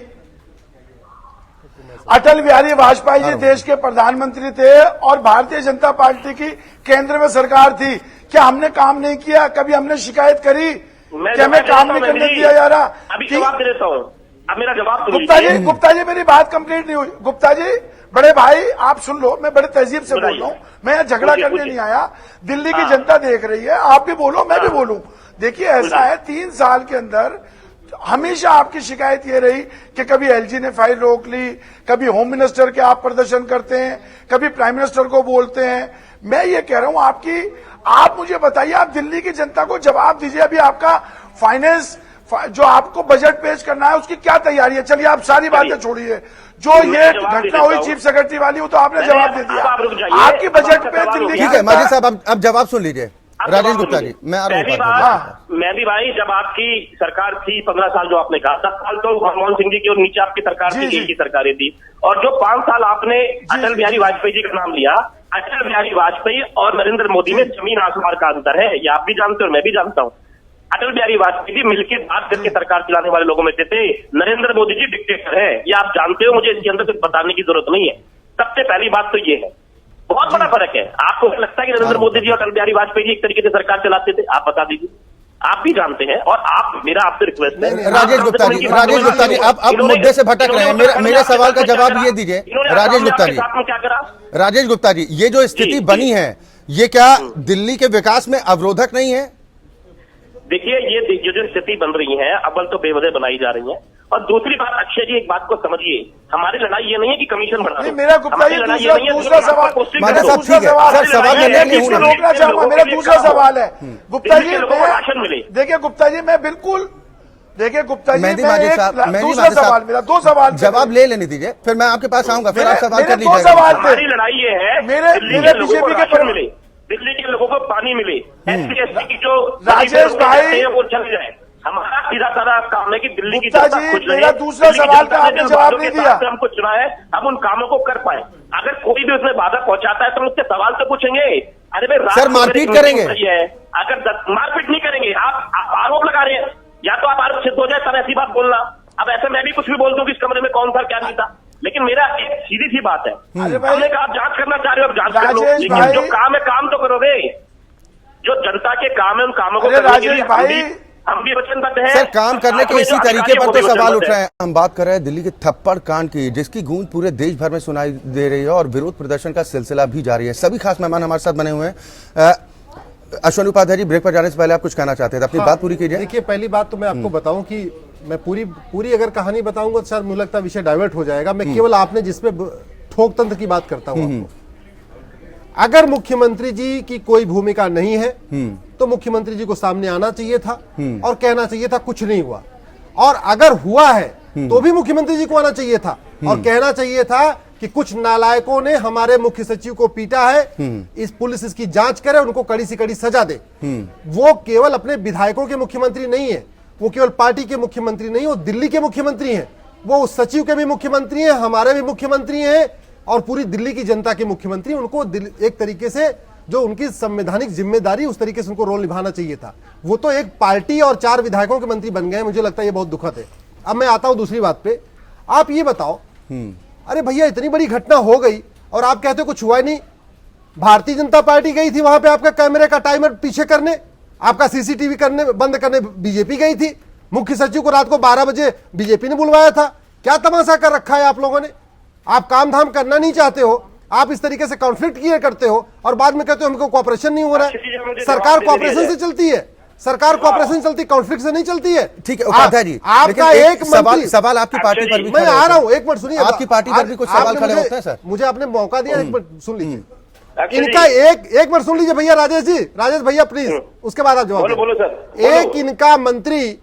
अटल बिहारी वाजपेयी जी देश के प्रधानमंत्री थे और भारतीय जनता पार्टी की केंद्र में सरकार थी। क्या हमने काम नहीं किया? कभी हमने शिकायत करी कि हमें काम नहीं करने दिया जा रहा? अभी जवाब दे देता हूं, अब मेरा जवाब गुप्ता जी मेरी बात कंप्लीट नहीं हुई। गुप्ता जी, बड़े भाई आप सुन लो, मैं बड़े तहजीब से बोल रहा हूं, मैं यहाँ झगड़ा करने नहीं आया। दिल्ली की जनता देख रही है, आप भी बोलो, मैं भी बोलूं। देखिए ऐसा है, 3 साल के अंदर हमेशा आपकी शिकायत ये रही कि कभी एलजी ने फाइल रोक ली, कभी होम मिनिस्टर के आप प्रदर्शन करते हैं, कभी प्राइम मिनिस्टर को बोलते हैं। मैं ये कह रहा हूं आप मुझे बताइए, आप दिल्ली की जनता को जवाब दीजिए। अभी आपका फाइनेंस जो आपको बजट पेश करना है उसकी क्या तैयारी है? चलिए आप सारी बातें छोड़िए, जो ये घटना हुई चीफ सेक्रेटरी वाली, वो तो आपने जवाब दे दिया। आपकी बजट पे दिल्ली। ठीक है माजिद साहब, अब जवाब सुन लीजिए। राजेश गुप्ता जी, मैं आ रहा हूँ। मैं भी भाई, जब आपकी सरकार थी 15 साल, जो आपने कहा 10 साल तो मनमोहन सिंह जी की और नीचे आपकी सरकार थी, की सरकारें थी, और जो 5 साल आपने अटल बिहारी वाजपेयी जी का नाम लिया। अटल बिहारी वाजपेयी और नरेंद्र मोदी में जमीन आसमान का अंतर है, ये आप भी जानते हो, मैं भी जानता हूँ। अटल बिहारी वाजपेयी जी मिलकर बात करके सरकार चलाने वाले लोगों में से थे, नरेंद्र मोदी जी डिक्टेटर है, ये आप जानते हो, मुझे इसके अंदर कुछ बताने की जरूरत नहीं है। सबसे पहली बात तो ये है, बहुत बड़ा फर्क है। आपको लगता है कि नरेंद्र मोदी जी और अटल बिहारी वाजपेयी जी एक तरीके से सरकार चलाते थे? आप बता दीजिए, आप भी जानते हैं, और आप, मेरा आपसे रिक्वेस्ट है। राजेश गुप्ता जी, अब मुद्दे से भटक रहे हैं, मेरे सवाल का जवाब ये दीजिए। राजेश गुप्ता जी, क्या करा? राजेश गुप्ता जी, ये जो स्थिति बनी है, ये क्या दिल्ली के विकास में अवरोधक नहीं है? देखिए, ये जो स्थिति बन रही है, अव्वल तो बेवजह बनाई जा रही है, और दूसरी बात, अक्षय जी एक बात को समझिए, हमारी लड़ाई ये नहीं है कि कमीशन बढ़ा दो। मेरा गुप्ता जी दूसरा सवाल, रोकना चाहूंगा, मेरा दूसरा सवाल है गुप्ता जी। राशन मिले। देखिए गुप्ता जी, मैं बिल्कुल, देखिए गुप्ता जी, दूसरा सवाल, मेरा 2 सवाल, जवाब ले लेने दीजिए, फिर मैं आपके पास आऊंगा, फिर आप सवाल कर लीजिए। 2 सवाल थे। हमारी लड़ाई ये है, मेरे बीजेपी के पर मिले, दिल्ली के लोगों को पानी मिले, SC/ST की जो राजेश भाई वो चले जाए। हमारा सीधा साधा काम है कि दिल्ली की जनता खुश रहे। मेरा दूसरा सवाल का आपने जवाब नहीं दिया। हमको चुना है, हम उन कामों को कर पाए। अगर कोई भी उसमें बाधा पहुंचाता है तो उससे सवाल तो पूछेंगे। अरे भाई, सर मारपीट करेंगे? अगर मारपीट नहीं करेंगे, आप आरोप लगा रहे हैं, या तो आप आरोप सिद्ध हो जाए तब ऐसी बात बोलना। अब ऐसे मैं भी कुछ भी बोल दूं कि इस कमरे में कौन था क्या नहीं था, लेकिन मेरा एक सीधी सी बात है, हमने कहा आप जांच करना चाह रहे हो, आप जांच कर लो, लेकिन जो काम है काम तो करोगे। जो जनता के काम है उन कामों को करने के लिए हम भी वचनबद्ध हैं। सर काम करने के इसी तरीके पर तो सवाल उठ रहे हैं। हम बात कर रहे हैं दिल्ली के थप्पड़ कांड की, जिसकी गूंज पूरे देश भर में सुनाई दे रही है और विरोध प्रदर्शन का सिलसिला भी जारी है। सभी खास मेहमान हमारे साथ बने हुए हैं। अश्विनी उपाध्याय जी, ब्रेक पर जाने से पहले आप कुछ कहना चाहते थे, अपनी बात पूरी कीजिए। देखिए, पहली बात तो मैं आपको बताऊं कि मैं पूरी अगर कहानी बताऊंगा तो सर मुझे लगता है विषय डाइवर्ट हो जाएगा। मैं केवल आपने जिसपे ठोक तंत्र की बात करता हूं आपको। अगर मुख्यमंत्री जी की कोई भूमिका नहीं है तो मुख्यमंत्री जी को सामने आना चाहिए था और कहना चाहिए था कुछ नहीं हुआ, और अगर हुआ है तो भी मुख्यमंत्री जी को आना चाहिए था और कहना चाहिए था कि कुछ नालायकों ने हमारे मुख्य सचिव को पीटा है, इस पुलिस इसकी जांच करे, उनको कड़ी से कड़ी सजा दे। वो केवल अपने विधायकों के मुख्यमंत्री नहीं है, वो केवल पार्टी के मुख्यमंत्री नहीं, वो दिल्ली के मुख्यमंत्री हैं, वो उस सचिव के भी मुख्यमंत्री हैं, हमारे भी मुख्यमंत्री हैं और पूरी दिल्ली की जनता के मुख्यमंत्री। उनको एक तरीके से जो उनकी संवैधानिक जिम्मेदारी, उस तरीके से उनको रोल निभाना चाहिए था। वो तो एक पार्टी और 4 विधायकों के मंत्री बन गए। मुझे लगता है ये बहुत दुखद है। अब मैं आता हूं दूसरी बात पे। आप ये बताओ, अरे भैया इतनी बड़ी घटना हो गई और आप कहते हो कुछ हुआ ही नहीं। भारतीय जनता पार्टी गई थी वहां पे आपका कैमरे का टाइमर पीछे करने, आपका सीसीटीवी करने बंद करने बीजेपी गई थी। मुख्य सचिव को रात को 12 बजे बीजेपी ने बुलवाया था। क्या तमाशा कर रखा है आप लोगों ने? आप काम धाम करना नहीं चाहते हो, आप इस तरीके से कॉन्फ्लिक्ट क्रिएट करते हो और बाद में कहते हो हमको कोऑपरेशन नहीं हो रहा है। सरकार कोऑपरेशन से चलती है, सरकार कोऑपरेशन चलती, कॉन्फ्लिक्ट से नहीं चलती है। ठीक है उपाध्याय जी, आपका एक सवाल आपकी पार्टी पर भी, मैं आ रहा हूं, एक मिनट सुनिए। आपकी पार्टी पर भी कुछ सवाल खड़े होते हैं सर। मुझे आपने मौका दिया, एक मिनट सुन लीजिए इनका। एक मिनट सुन लीजिए भैया, राजेश जी, राजेश भैया प्लीज, उसके बाद आप जवाब बोलो सर। एक इनका मंत्री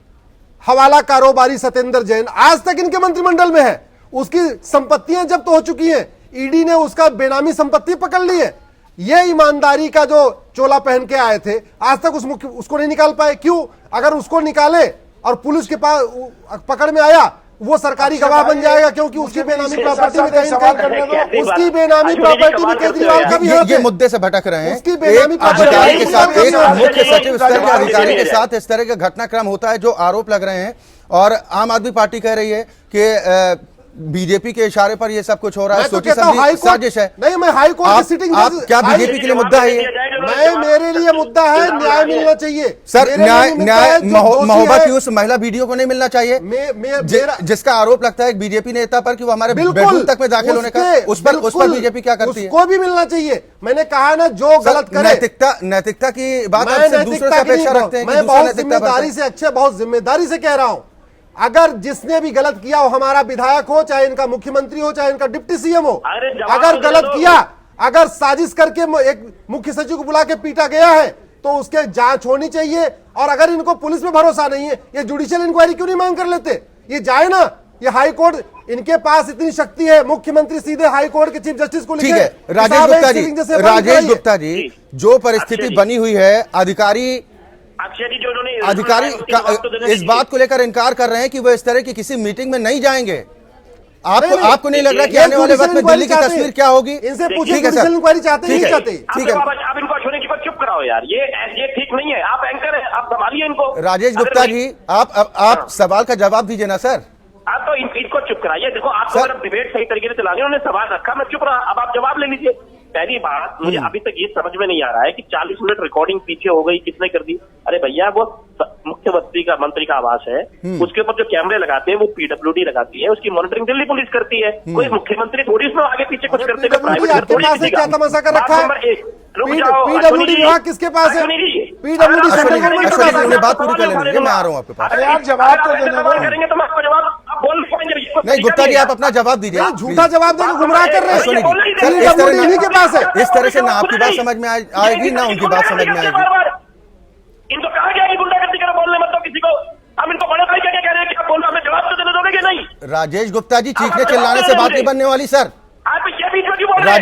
हवाला कारोबारी सत्येंद्र जैन आज तक इनके मंत्रिमंडल में है, उसकी संपत्तियां जब्त हो चुकी हैं, ईडी ने उसका बेनामी संपत्ति पकड़ ली है। ये ईमानदारी का जो चोला पहन के आए थे, आज तक उसको नहीं निकाल पाए। क्यों? अगर उसको निकाले और पुलिस के पास पकड़ में आया, वो सरकारी गवाह बन जाएगा, क्योंकि उसकी बेनामी प्रॉपर्टी में उसकी बेनामी प्रॉपर्टी में केजरीवाल का भी हाथ है। ये मुद्दे से भटक रहे हैं। उसकी बेनामी अधिकारी के साथ, एक मुख्य सचिव स्तर के अधिकारी के साथ इस तरह का घटनाक्रम होता है जो आरोप लग रहे हैं, और आम आदमी पार्टी कह रही है कि बीजेपी के इशारे पर ये सब कुछ हो रहा है, सोची समझी साजिश है। नहीं, मैं हाई कोर्ट की सिटिंग आप क्या बीजेपी के लिए मुद्दा है ये? मैं, मेरे लिए मुद्दा है न्याय मिलना चाहिए सर। न्याय महोबा की उस महिला वीडियो को नहीं मिलना चाहिए जिसका आरोप लगता है बीजेपी नेता पर कि वो हमारे बेडरूम तक में दाखिल होने का, उस पर बीजेपी क्या करती है? उसको भी मिलना चाहिए। मैंने कहा ना, जो गलत करे, नैतिकता की बात दूसरे से अपेक्षा रखते हैं। मैं बहुत जिम्मेदारी से, अच्छे बहुत जिम्मेदारी से कह रहा हूं, अगर जिसने भी गलत किया हो, हमारा विधायक हो, चाहे इनका मुख्यमंत्री हो, चाहे इनका डिप्टी सीएम हो, अगर गलत किया, अगर साजिश करके एक मुख्य सचिव को बुला के पीटा गया है, तो उसके जांच होनी चाहिए। और अगर इनको पुलिस पे भरोसा नहीं है, ये जुडिशियल इंक्वायरी क्यों नहीं मांग कर लेते? ये जाए ना, ये हाई कोर्ट, इनके पास इतनी शक्ति है, मुख्यमंत्री सीधे हाई कोर्ट के चीफ जस्टिस को लिखे। ठीक है राजेश गुप्ता जी, जो परिस्थिति बनी हुई है, अधिकारी इस बात को लेकर इनकार कर रहे हैं कि वो इस तरह की किसी मीटिंग में नहीं जाएंगे। आपको नहीं लग रहा कि आने वाले वक्त में दिल्ली की तस्वीर क्या होगी? इनसे पूछिए, जुडिशियल इंक्वायरी चाहते हैं, नहीं चाहते? ठीक है, आप इनको अश्विनी जी को चुप कराओ यार, ये ठीक नहीं है। आप एंकर हैं, आप संभालिए इनको। राजेश गुप्ता जी, आप सवाल का जवाब दीजिए ना सर। आप तो इनको चुप कराइए। देखो, आपको अगर डिबेट सही तरीके से चलानी, उन्होंने सवाल रखा, मैं चुप रहा, अब आप जवाब ले लीजिए। पहली बात, मुझे अभी तक ये समझ में नहीं आ रहा है कि 40 मिनट रिकॉर्डिंग पीछे हो गई, किसने कर दी? अरे भैया, वो मुख्यमंत्री का मंत्री का आवास है, उसके ऊपर जो कैमरे लगाते हैं वो पीडब्ल्यूडी लगाती है, उसकी मॉनिटरिंग दिल्ली पुलिस करती है। कोई मुख्यमंत्री थोड़ी इसमें आगे पीछे कुछ करते हैं। क्या तमाशा कर रखा है? पीडब्ल्यूडी विभाग किसके पास है? पीडब्ल्यूडी सेंट्रल गवर्नमेंट ने बात पूरी कर लेंगे, मैं आ रहा हूँ आपके पास। अरे आप जवाब तो करेंगे तो मैं आपको जवाब बोल पाएंगे। नहीं गुप्ता जी, आप अपना जवाब दीजिए। झूठा जवाब देकर गुमराह कर रहे हैं। इन्हीं के पास है। इस तरह से ना आपकी बात समझ में आएगी, ना उनकी बात समझ में आएगी। इनको कहा गया कि गुंडागर्दी करो, बोलने मत दो किसी को। हम इनको बड़े भाई क्या कह रहे हैं कि आप बोल रहे, हमें जवाब तो देने दोगे कि नहीं? राजेश गुप्ता जी, चीखने चिल्लाने से बात नहीं बनने वाली सर। आप ये बीच में क्यों बोल रहे हैं?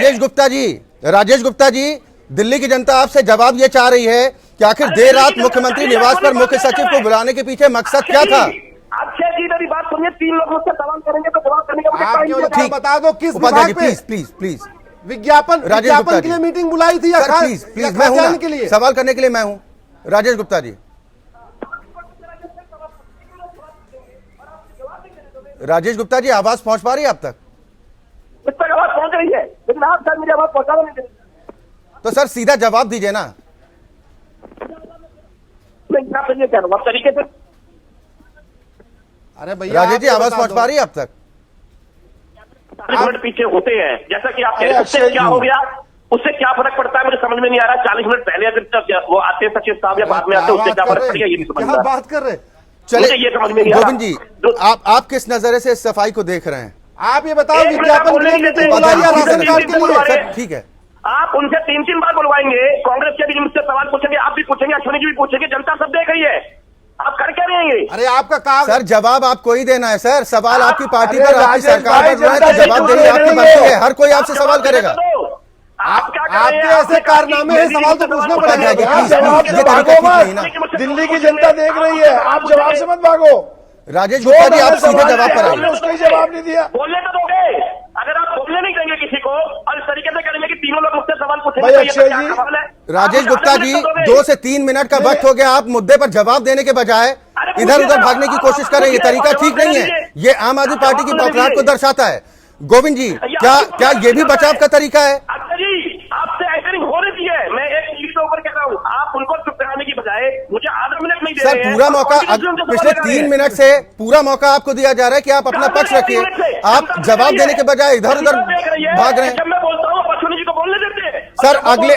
राजेश गुप्ता जी, दिल्ली की जनता आपसे जवाब ये चाह रही है कि आखिर देर रात मुख्यमंत्री निवास पर मुख्य सचिव को बुलाने के पीछे मकसद क्या था? अच्छा जी, मेरी बात सुनिए। 3 लोग मुझसे सवाल करेंगे तो जवाब करने का ठीक बता दो किस विभाग पे? प्लीज विज्ञापन के लिए मीटिंग बुलाई थी या प्लीज मैं हूं के लिए सवाल करने के लिए मैं हूं। राजेश गुप्ता जी, राजेश गुप्ता जी, आवाज पहुंच पा रही है आप तक? इस तक आवाज पहुंच रही है, लेकिन आप सर मुझे आवाज पहुंचा नहीं दे। तो सर सीधा जवाब दीजिए ना। मैं कह रहा हूँ तरीके से। अरे भैया, राजेश जी, आवाज पहुंच पा रही है आप तक? 40 मिनट पीछे होते हैं, जैसा कि आप कह रहे हैं। उससे क्या हो गया, उससे क्या फर्क पड़ता है, मुझे समझ में नहीं आ रहा। 40 मिनट पहले अगर वो आते सचिव साहब या बाद में आते, उससे क्या फर्क पड़ गया, ये नहीं समझ में बात कर रहे। चलिए, ये समझ में नहीं आ रहा। गोविंद जी, आप किस नजरिए से इस सफाई को देख रहे हैं? आप ये बताओ, विज्ञापन के लिए राशन कार्ड के लिए? ठीक है, आप उनसे 3-3 बार बुलवाएंगे, कांग्रेस के भी मुझसे सवाल पूछेंगे, आप भी पूछेंगे, अश्विनी जी भी पूछेंगे, जनता सब देख रही है। आप कर क्या रहे हैं? अरे आपका काम सर जवाब आपको ही देना है सर, सवाल आपकी पार्टी अरे पर, आपकी राजेश सरकार भाई, पर है, जनता तो जवाब से देनी जुड़े आपकी रहिए। बनती है, हर कोई आपसे सवाल करेगा। आप क्या कर रहे आपके हैं? ऐसे कारनामे हैं, सवाल तो पूछना पड़ेगा। जाएगा, आप प्लीज, जवाब प्लीज, से ये भागो तरीका ठीक मत। नहीं ना। दिल्ली की जनता देख रही है, आप जवाब से मत भागो। राजेश गुप्ता जी आप सीधे जवाब पर आपने आइए। उसका ही जवाब नहीं दिया। बोलने तो दोगे? अगर आप बोलने नहीं देंगे किसी को और इस तरीके से करेंगे कि तीनों लोग मुझसे सवाल पूछेंगे, भाई तो ये अक्षय क्या जी, सवाल है? राजेश आप गुप्ता ज्यादा जी मिनट तो दोगे। 2 से 3 मिनट का वक्त हो गया, आप मुद्दे पर जवाब देने के बजाय इधर उधर भागने की कोशिश कर रहे हैं, ये तरीका ठीक नहीं है। ये आम आदमी पार्टी की बौखलाहट को दर्शाता है। गोविंद जी क्या ये भी बचाव का तरीका है? अच्छा जी, आपसे एंकरिंग हो रही है, मैं एक लीड के ऊपर कह रहा हूँ, आप उनको चुप कराने की बजाय मुझे आधा मिनट नहीं दे सर रहे हैं। पूरा और मौका continuously उनसे पिछले सवाल कर रहे 3 हैं। मिनट से पूरा मौका आपको दिया जा रहा है कि आप अपना पक्ष रखिए, आप जवाब देने के बजाय इधर उधर भाग रहे हैं। जब मैं बोलता हूँ अश्विनी जी को बोलने देते हैं। सर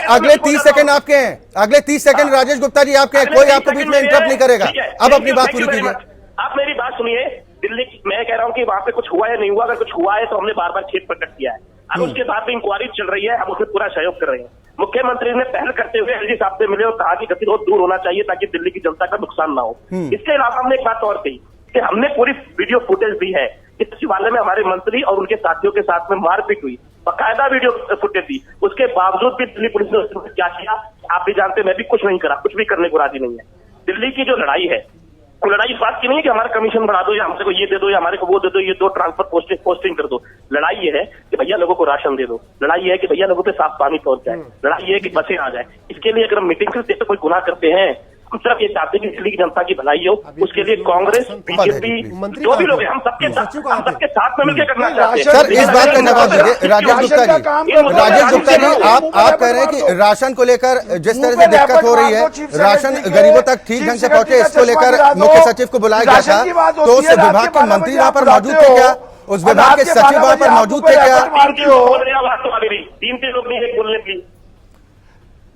अगले 30 सेकंड आपके हैं, अगले 30 सेकंड राजेश गुप्ता जी आपके हैं, कोई आपको बीच में इंटरप्ट नहीं करेगा। अब अपनी बात पूरी कीजिए। आप मेरी बात सुनिए। दिल्ली मैं कह रहा हूँ कि वहां पे कुछ हुआ या नहीं हुआ, अगर कुछ हुआ है तो हमने बार बार खेद प्रकट किया है। अब उसके बाद भी इंक्वायरी चल रही है, हम उसमें पूरा सहयोग कर रहे हैं। मुख्यमंत्री ने पहल करते हुए एलजी साहब से मिले और कहा कि गतिरोध दूर होना चाहिए ताकि दिल्ली की जनता का नुकसान ना हो। इसके अलावा हमने एक बात और कही कि हमने पूरी वीडियो फुटेज दी है कि सचिवालय में हमारे मंत्री और उनके साथियों के साथ में मारपीट हुई, बाकायदा वीडियो फुटेज दी। उसके बावजूद भी दिल्ली पुलिस ने उसमें क्या किया आप भी जानते हैं, मैं भी कुछ नहीं करा, कुछ भी करने को राजी नहीं है। दिल्ली की जो लड़ाई है, वो लड़ाई इस बात की नहीं है कि हमारा कमीशन बढ़ा दो या हमसे को ये दे दो या हमारे को वो दे दो, ये दो ट्रांसफर पोस्टिंग कर दो। लड़ाई ये है कि भैया लोगों को राशन दे दो, लड़ाई ये है कि भैया लोगों पे साफ पानी पहुंच जाए, लड़ाई ये है कि बसें आ जाए। इसके लिए अगर हम मीटिंग करते तो कोई गुनाह करते हैं, हम सिर्फ ये चाहते हैं कि दिल्ली की जनता की भलाई हो। उसके लिए कांग्रेस, बीजेपी, जो भी लोग हैं, हम सबके साथ में मिलकर करना चाहते हैं। सर इस बात का जवाब दीजिए राजेश गुप्ता जी। राजेश गुप्ता जी आप कह रहे हैं कि राशन को लेकर जिस तरह से दिक्कत हो रही है, राशन गरीबों तक ठीक ढंग से पहुंचे, इसको लेकर मुख्य सचिव को बुलाया गया था, तो उस विभाग के मंत्री वहां पर मौजूद थे क्या? उस विभाग के सचिव वहां पर मौजूद थे क्या? 3 लोग नहीं है बोलने की।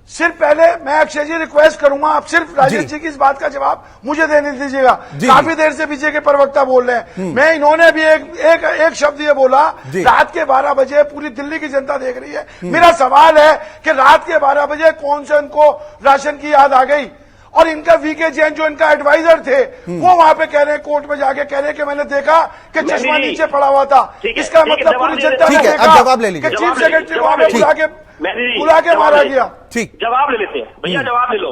सिर्फ पहले मैं अक्षय जी रिक्वेस्ट करूंगा, आप सिर्फ राजेश जी की इस बात का जवाब मुझे देने दीजिएगा। काफी देर से बीजेपी के प्रवक्ता बोल रहे हैं, मैं इन्होंने भी एक शब्द ये बोला, रात के 12 बजे पूरी दिल्ली की जनता देख रही है। मेरा सवाल है कि रात के 12 बजे कौन से इनको राशन की याद आ गई? और इनका वीके जैन जो इनका एडवाइजर थे वो वहां पे कह रहे हैं, कोर्ट में जाके कह रहे हैं कि मैंने देखा कि चश्मा नीचे पड़ा हुआ था। इसका मतलब पूरी जनता ने देखा जवाब ले लीजिए। कि चीफ सेक्रेटरी को बुला के मारा गया। ठीक, जवाब ले लेते हैं भैया, जवाब ले लो।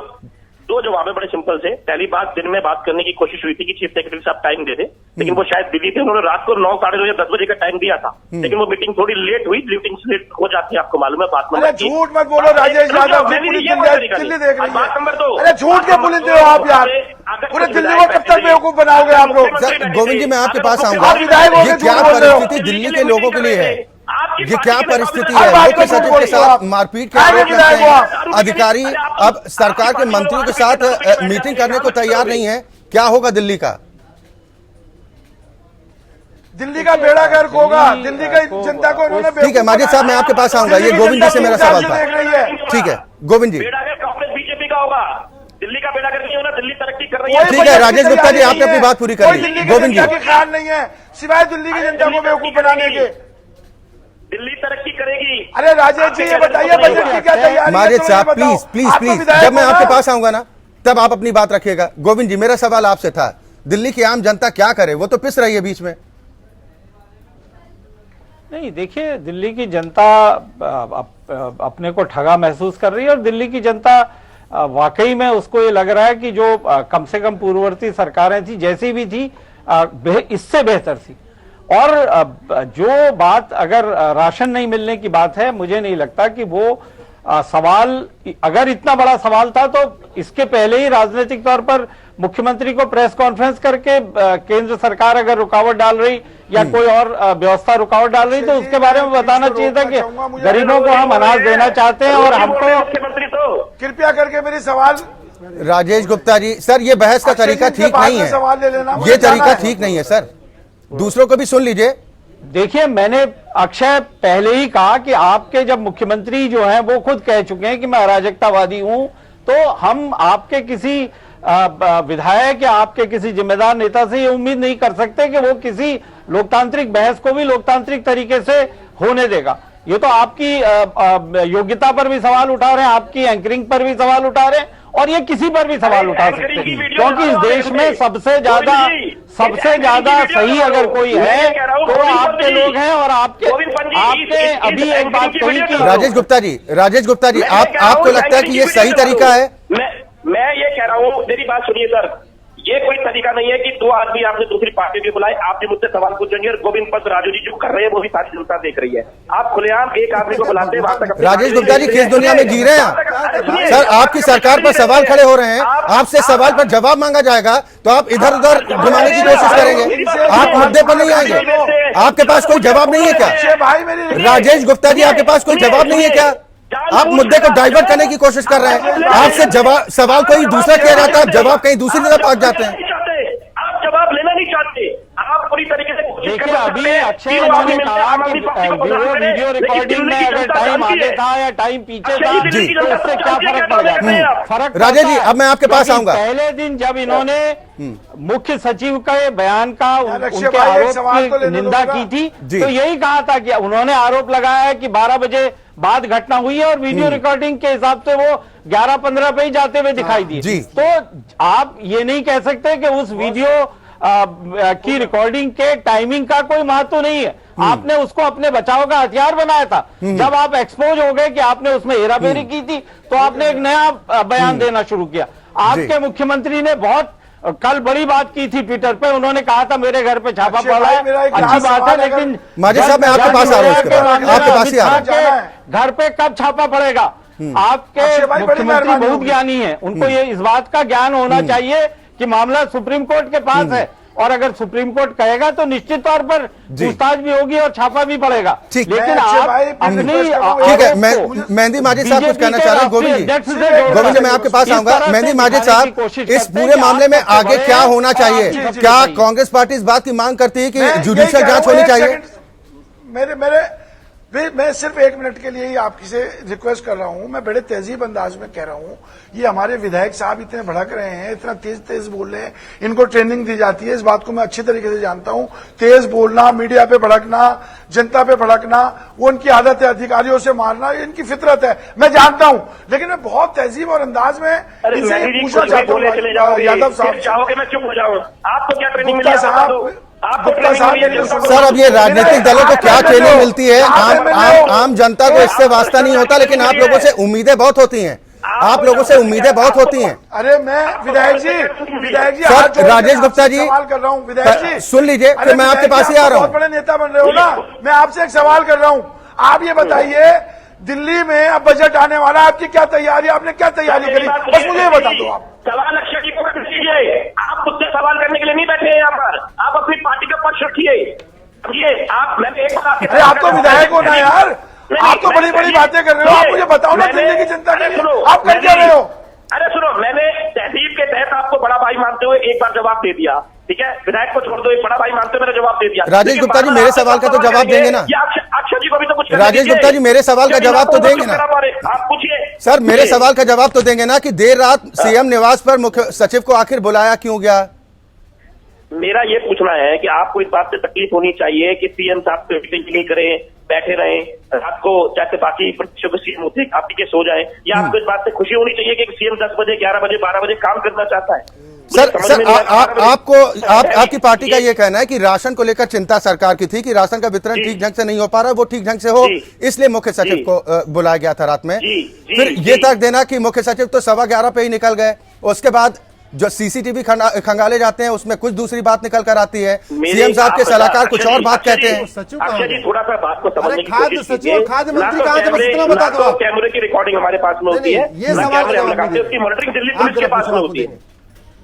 2 जवाब है बड़े सिंपल से। पहली बात, दिन में बात करने की कोशिश हुई थी कि चीफ सेक्रेटरी साहब टाइम दे दे, लेकिन वो शायद दिल्ली थे, उन्होंने रात को 9, साढ़े 9 या 10 बजे का टाइम दिया था, लेकिन वो मीटिंग थोड़ी लेट हुई। मीटिंग लेट हो जाती है, आपको मालूम है बात में। अरे झूठ मत बोलो राजेश यादव, पूरी दिल्ली देख रही बात नंबर 2। है। अरे झूठ के पुलिंदे हो आप यार, पूरे दिल्ली को कब तक बेवकूफ बनाओगे आप लोग? सर गोविंद जी मैं आपके पास आऊंगा, आप विधायक हो के ये क्या झूठ बोल रहे हो। परिस्थिति दिल्ली के लोगों के लिए है? ये क्या परिस्थिति हर है? बात मुख्य पे सचिव झूठ के साथ बोलते हो मारपीट के आप। आरोप लगते विधायक हो आप। हैं, अधिकारी अब सरकार के मंत्रियों के साथ मीटिंग करने को तैयार नहीं है, क्या होगा दिल्ली का? दिल्ली का बेड़ा गर्क होगा, दिल्ली का जनता को इन्होंने ठीक है माजिद साहब मैं आपके पास आऊंगा, ये गोविंद जी से मेरा सवाल था। देख रही है। ठीक है गोविंद जी। बेड़ा गर्क कांग्रेस बीजेपी का होगा, दिल्ली का बेड़ा गर्क नहीं होना। दिल्ली तरक्की कर रही है। ठीक है राजेश गुप्ता जी आपने अपनी बात पूरी कर ली। दिल्ली गोविंद की जी जनता के ख्याल नहीं है सिवाय दिल्ली की जनता को बेवकूफ बनाने के। दिल्ली तरक्की करेगी। अरे राजेश जी ये बताइए बजट की क्या तैयारी है? माजिद तो साहब ये बताओ। प्लीज प्लीज आप तो प्लीज, विधायक जब मैं हो आपके ना? पास आऊंगा ना तब आप अपनी बात रखिएगा। गोविंद जी मेरा सवाल आपसे था, दिल्ली की आम जनता क्या करे? वो तो पिस रही है बीच में। नहीं देखिए, दिल्ली की जनता अपने को ठगा महसूस कर रही है और दिल्ली की जनता वाकई में उसको ये लग रहा है कि जो कम से कम पूर्ववर्ती सरकारें थी जैसी भी थी इससे बेहतर थी। और जो बात अगर राशन नहीं मिलने की बात है, मुझे नहीं लगता कि वो सवाल, अगर इतना बड़ा सवाल था तो इसके पहले ही राजनीतिक तौर पर मुख्यमंत्री को प्रेस कॉन्फ्रेंस करके केंद्र सरकार अगर रुकावट डाल रही या कोई और व्यवस्था रुकावट डाल रही तो उसके बारे में बताना चाहिए था कि गरीबों को हम अनाज देना चाहते हैं और हमको। मुख्यमंत्री तो कृपया करके मेरी सवाल। राजेश गुप्ता जी सर ये बहस का तरीका ठीक नहीं है, सवाल ले लेना, ये तरीका ठीक नहीं है सर, दूसरों को भी सुन लीजिए। देखिए मैंने अक्षय पहले ही कहा कि आपके जब मुख्यमंत्री जो हैं वो खुद कह चुके हैं कि मैं अराजकतावादी हूं, तो हम आपके किसी विधायक या आपके किसी जिम्मेदार नेता से ये उम्मीद नहीं कर सकते कि वो किसी लोकतांत्रिक बहस को भी लोकतांत्रिक तरीके से होने देगा। ये तो आपकी योग्यता पर भी सवाल उठा रहे हैं, आपकी एंकरिंग पर भी सवाल उठा रहे हैं और ये किसी पर भी सवाल उठा सकते हैं, क्योंकि इस देश में सबसे ज्यादा सही अगर कोई है तो आपके लोग हैं। और आपने अभी एक बात कही कि राजेश गुप्ता जी आपको लगता है कि ये सही तरीका है? मैं ये कह रहा हूँ, मेरी बात सुनिए सर, ये कोई तरीका नहीं है कि दो आदमी आपने दूसरी पार्टी के बुलाए, आप भी मुझसे सवाल पूछेंगे और गोविंद पंत राजू जी जो कर रहे हैं वो भी सारी जनता देख रही है। आप खुलेआम एक आदमी को बुलाते हैं वहां तक। राजेश गुप्ता जी किस दुनिया में जी रहे हैं सर? आपकी सरकार पर सवाल खड़े हो रहे हैं, आपसे सवाल पर जवाब मांगा जाएगा तो आप इधर उधर घुमाने की कोशिश करेंगे, आप मुद्दे पर नहीं आएंगे। आपके पास कोई जवाब नहीं है क्या राजेश गुप्ता जी? आपके पास कोई जवाब नहीं है क्या? आप मुद्दे को डाइवर्ट करने की कोशिश कर रहे हैं। आपसे सवाल कोई दूसरा किया जाता है, जवाब कहीं दूसरी तरफ भाग जाते हैं। आप जवाब लेना नहीं चाहते, आप पूरी तरीके से देखिए अभी अक्षय इन्होंने कहा कि वीडियो रिकॉर्डिंग में अगर टाइम आगे था या टाइम पीछे था तो इससे क्या फर्क पड़ जाता? फर्क राजेश जी अब मैं आपके पास आऊंगा। पहले दिन जब इन्होंने मुख्य सचिव के बयान का उनके आरोप की निंदा की थी तो यही कहा था कि उन्होंने आरोप लगाया है कि 12 बजे बाद घटना हुई है और वीडियो रिकॉर्डिंग के हिसाब से वो 11-15 पे ही जाते हुए दिखाई दिए। तो आप ये नहीं कह सकते कि उस वीडियो की रिकॉर्डिंग के टाइमिंग का कोई महत्व नहीं है। आपने उसको अपने बचाव का हथियार बनाया था। जब आप एक्सपोज हो गए कि आपने उसमें हेराफेरी की थी तो आपने एक नया बयान देना शुरू किया। आपके मुख्यमंत्री ने बहुत कल बड़ी बात की थी ट्विटर पे, उन्होंने कहा था मेरे घर पे छापा पड़ा है, अच्छी बात है, लेकिन माजी साहब मैं आपके पास आ रहा हूं, आपके पास ही आ रहा हूं। घर पे कब छापा पड़ेगा? आपके मुख्यमंत्री बहुत ज्ञानी है, उनको ये इस बात का ज्ञान होना चाहिए कि मामला सुप्रीम कोर्ट के पास है और अगर सुप्रीम कोर्ट कहेगा तो निश्चित तौर पर पूछताछ भी होगी और छापा भी पड़ेगा। लेकिन आप अपनी ठीक है, मेहंदी माजिद साहब कुछ कहना चाह रहे हैं। गोविंद जी मैं आपके पास आऊंगा। मेहंदी माजिद साहब इस पूरे मामले में आगे क्या होना चाहिए? क्या कांग्रेस पार्टी इस बात की मांग करती है कि जुडिशियल जांच होनी चाहिए? मैं सिर्फ 1 मिनट के लिए ही आपकी से रिक्वेस्ट कर रहा हूं। मैं बड़े तहजीब अंदाज में कह रहा हूं, ये हमारे विधायक साहब इतने भड़क रहे हैं, इतना तेज बोल रहे हैं, इनको ट्रेनिंग दी जाती है, इस बात को मैं अच्छी तरीके से जानता हूं। तेज बोलना, मीडिया पे भड़कना, जनता पे भड़कना, वो उनकी आदत है, अधिकारियों से मारना, ये इनकी फितरत है, मैं जानता हूं। लेकिन मैं बहुत तहजीब और अंदाज में इनसे पूछना चाहता हूँ यादव साहब, चाहोगे मैं चुप हो जाऊं? आपको क्या ट्रेनिंग मिली? सर अब ये राजनीतिक दलों को क्या ट्रेनिंग मिलती है? आम जनता को इससे वास्ता नहीं होता, लेकिन आप लोगों से उम्मीदें बहुत होती हैं, आप लोगों से उम्मीदें बहुत होती हैं। अरे मैं विधायक जी सर राजेश गुप्ता जी सवाल कर रहा हूँ। विधायक जी सुन लीजिए, फिर मैं आपके पास ही आ रहा हूँ। बहुत बड़े नेता बन रहे हो ना, मैं आपसे एक सवाल कर रहा हूँ। आप ये बताइए, दिल्ली में अब बजट आने वाला, आपकी क्या तैयारी, आपने क्या तैयारी करी, बस मुझे ये बता दो। आप सवाल अक्षय जी को कर दीजिए, आप मुझसे सवाल करने के लिए नहीं बैठे हैं यहाँ पर, आप अपनी पार्टी का पक्ष रखिए। मैंने एक बात, अरे आप तो विधायक हो ना यार, आप तो बड़ी बड़ी बातें कर रहे हो, आप मुझे बताओ ना दिल्ली की जनता के लिए आप कर क्या रहे हो? अरे सुनो, मैंने तहजीब के तहत आपको बड़ा भाई मानते हुए एक बार जवाब दे दिया, ठीक है? विधायक को छोड़ दो, एक बड़ा भाई मानते हुए मेरा जवाब दे दिया। राजेश गुप्ता जी मेरे सवाल का तो जवाब देंगे ना? अक्षय जी को भी तो कुछ राजेश गुप्ता जी मेरे सवाल का जवाब तो देंगे ना? आप पूछिए सर, मेरे सवाल का जवाब तो देंगे ना कि देर रात सीएम निवास पर मुख्य सचिव को आखिर बुलाया क्यों गया? मेरा ये पूछना है कि आपको इस बात से तकलीफ होनी चाहिए कि सीएम साहब को मीटिंग नहीं करें, बैठे रहें रात को, चाहे बाकी प्रतिशत के सीएम होते आप के सो जाए, या आपको इस बात से खुशी होनी चाहिए कि सीएम 10 बजे 11 बजे 12 बजे काम करना चाहता है? सर आपकी पार्टी का ये कहना है कि राशन को लेकर चिंता सरकार की थी कि राशन का वितरण ठीक ढंग से नहीं हो पा रहा, वो ठीक ढंग से हो, इसलिए मुख्य सचिव को बुलाया गया था रात में। फिर ये तक देना कि मुख्य सचिव तो 11:15 पे ही निकल गए, उसके बाद जो सीसीटीवी खंगाले जाते हैं उसमें कुछ दूसरी बात निकल कर आती है, सीएम साहब के सलाहकार कुछ और बात कहते हैं। अक्षय जी थोड़ा सा बात को समझने की खाद्य सचिव, खाद्य मंत्री कहाँ थे, बस इतना बता दो। कैमरे की रिकॉर्डिंग हमारे पास में होती है, ये सवाल उसकी मॉनिटरिंग दिल्ली पुलिस के पास में होती है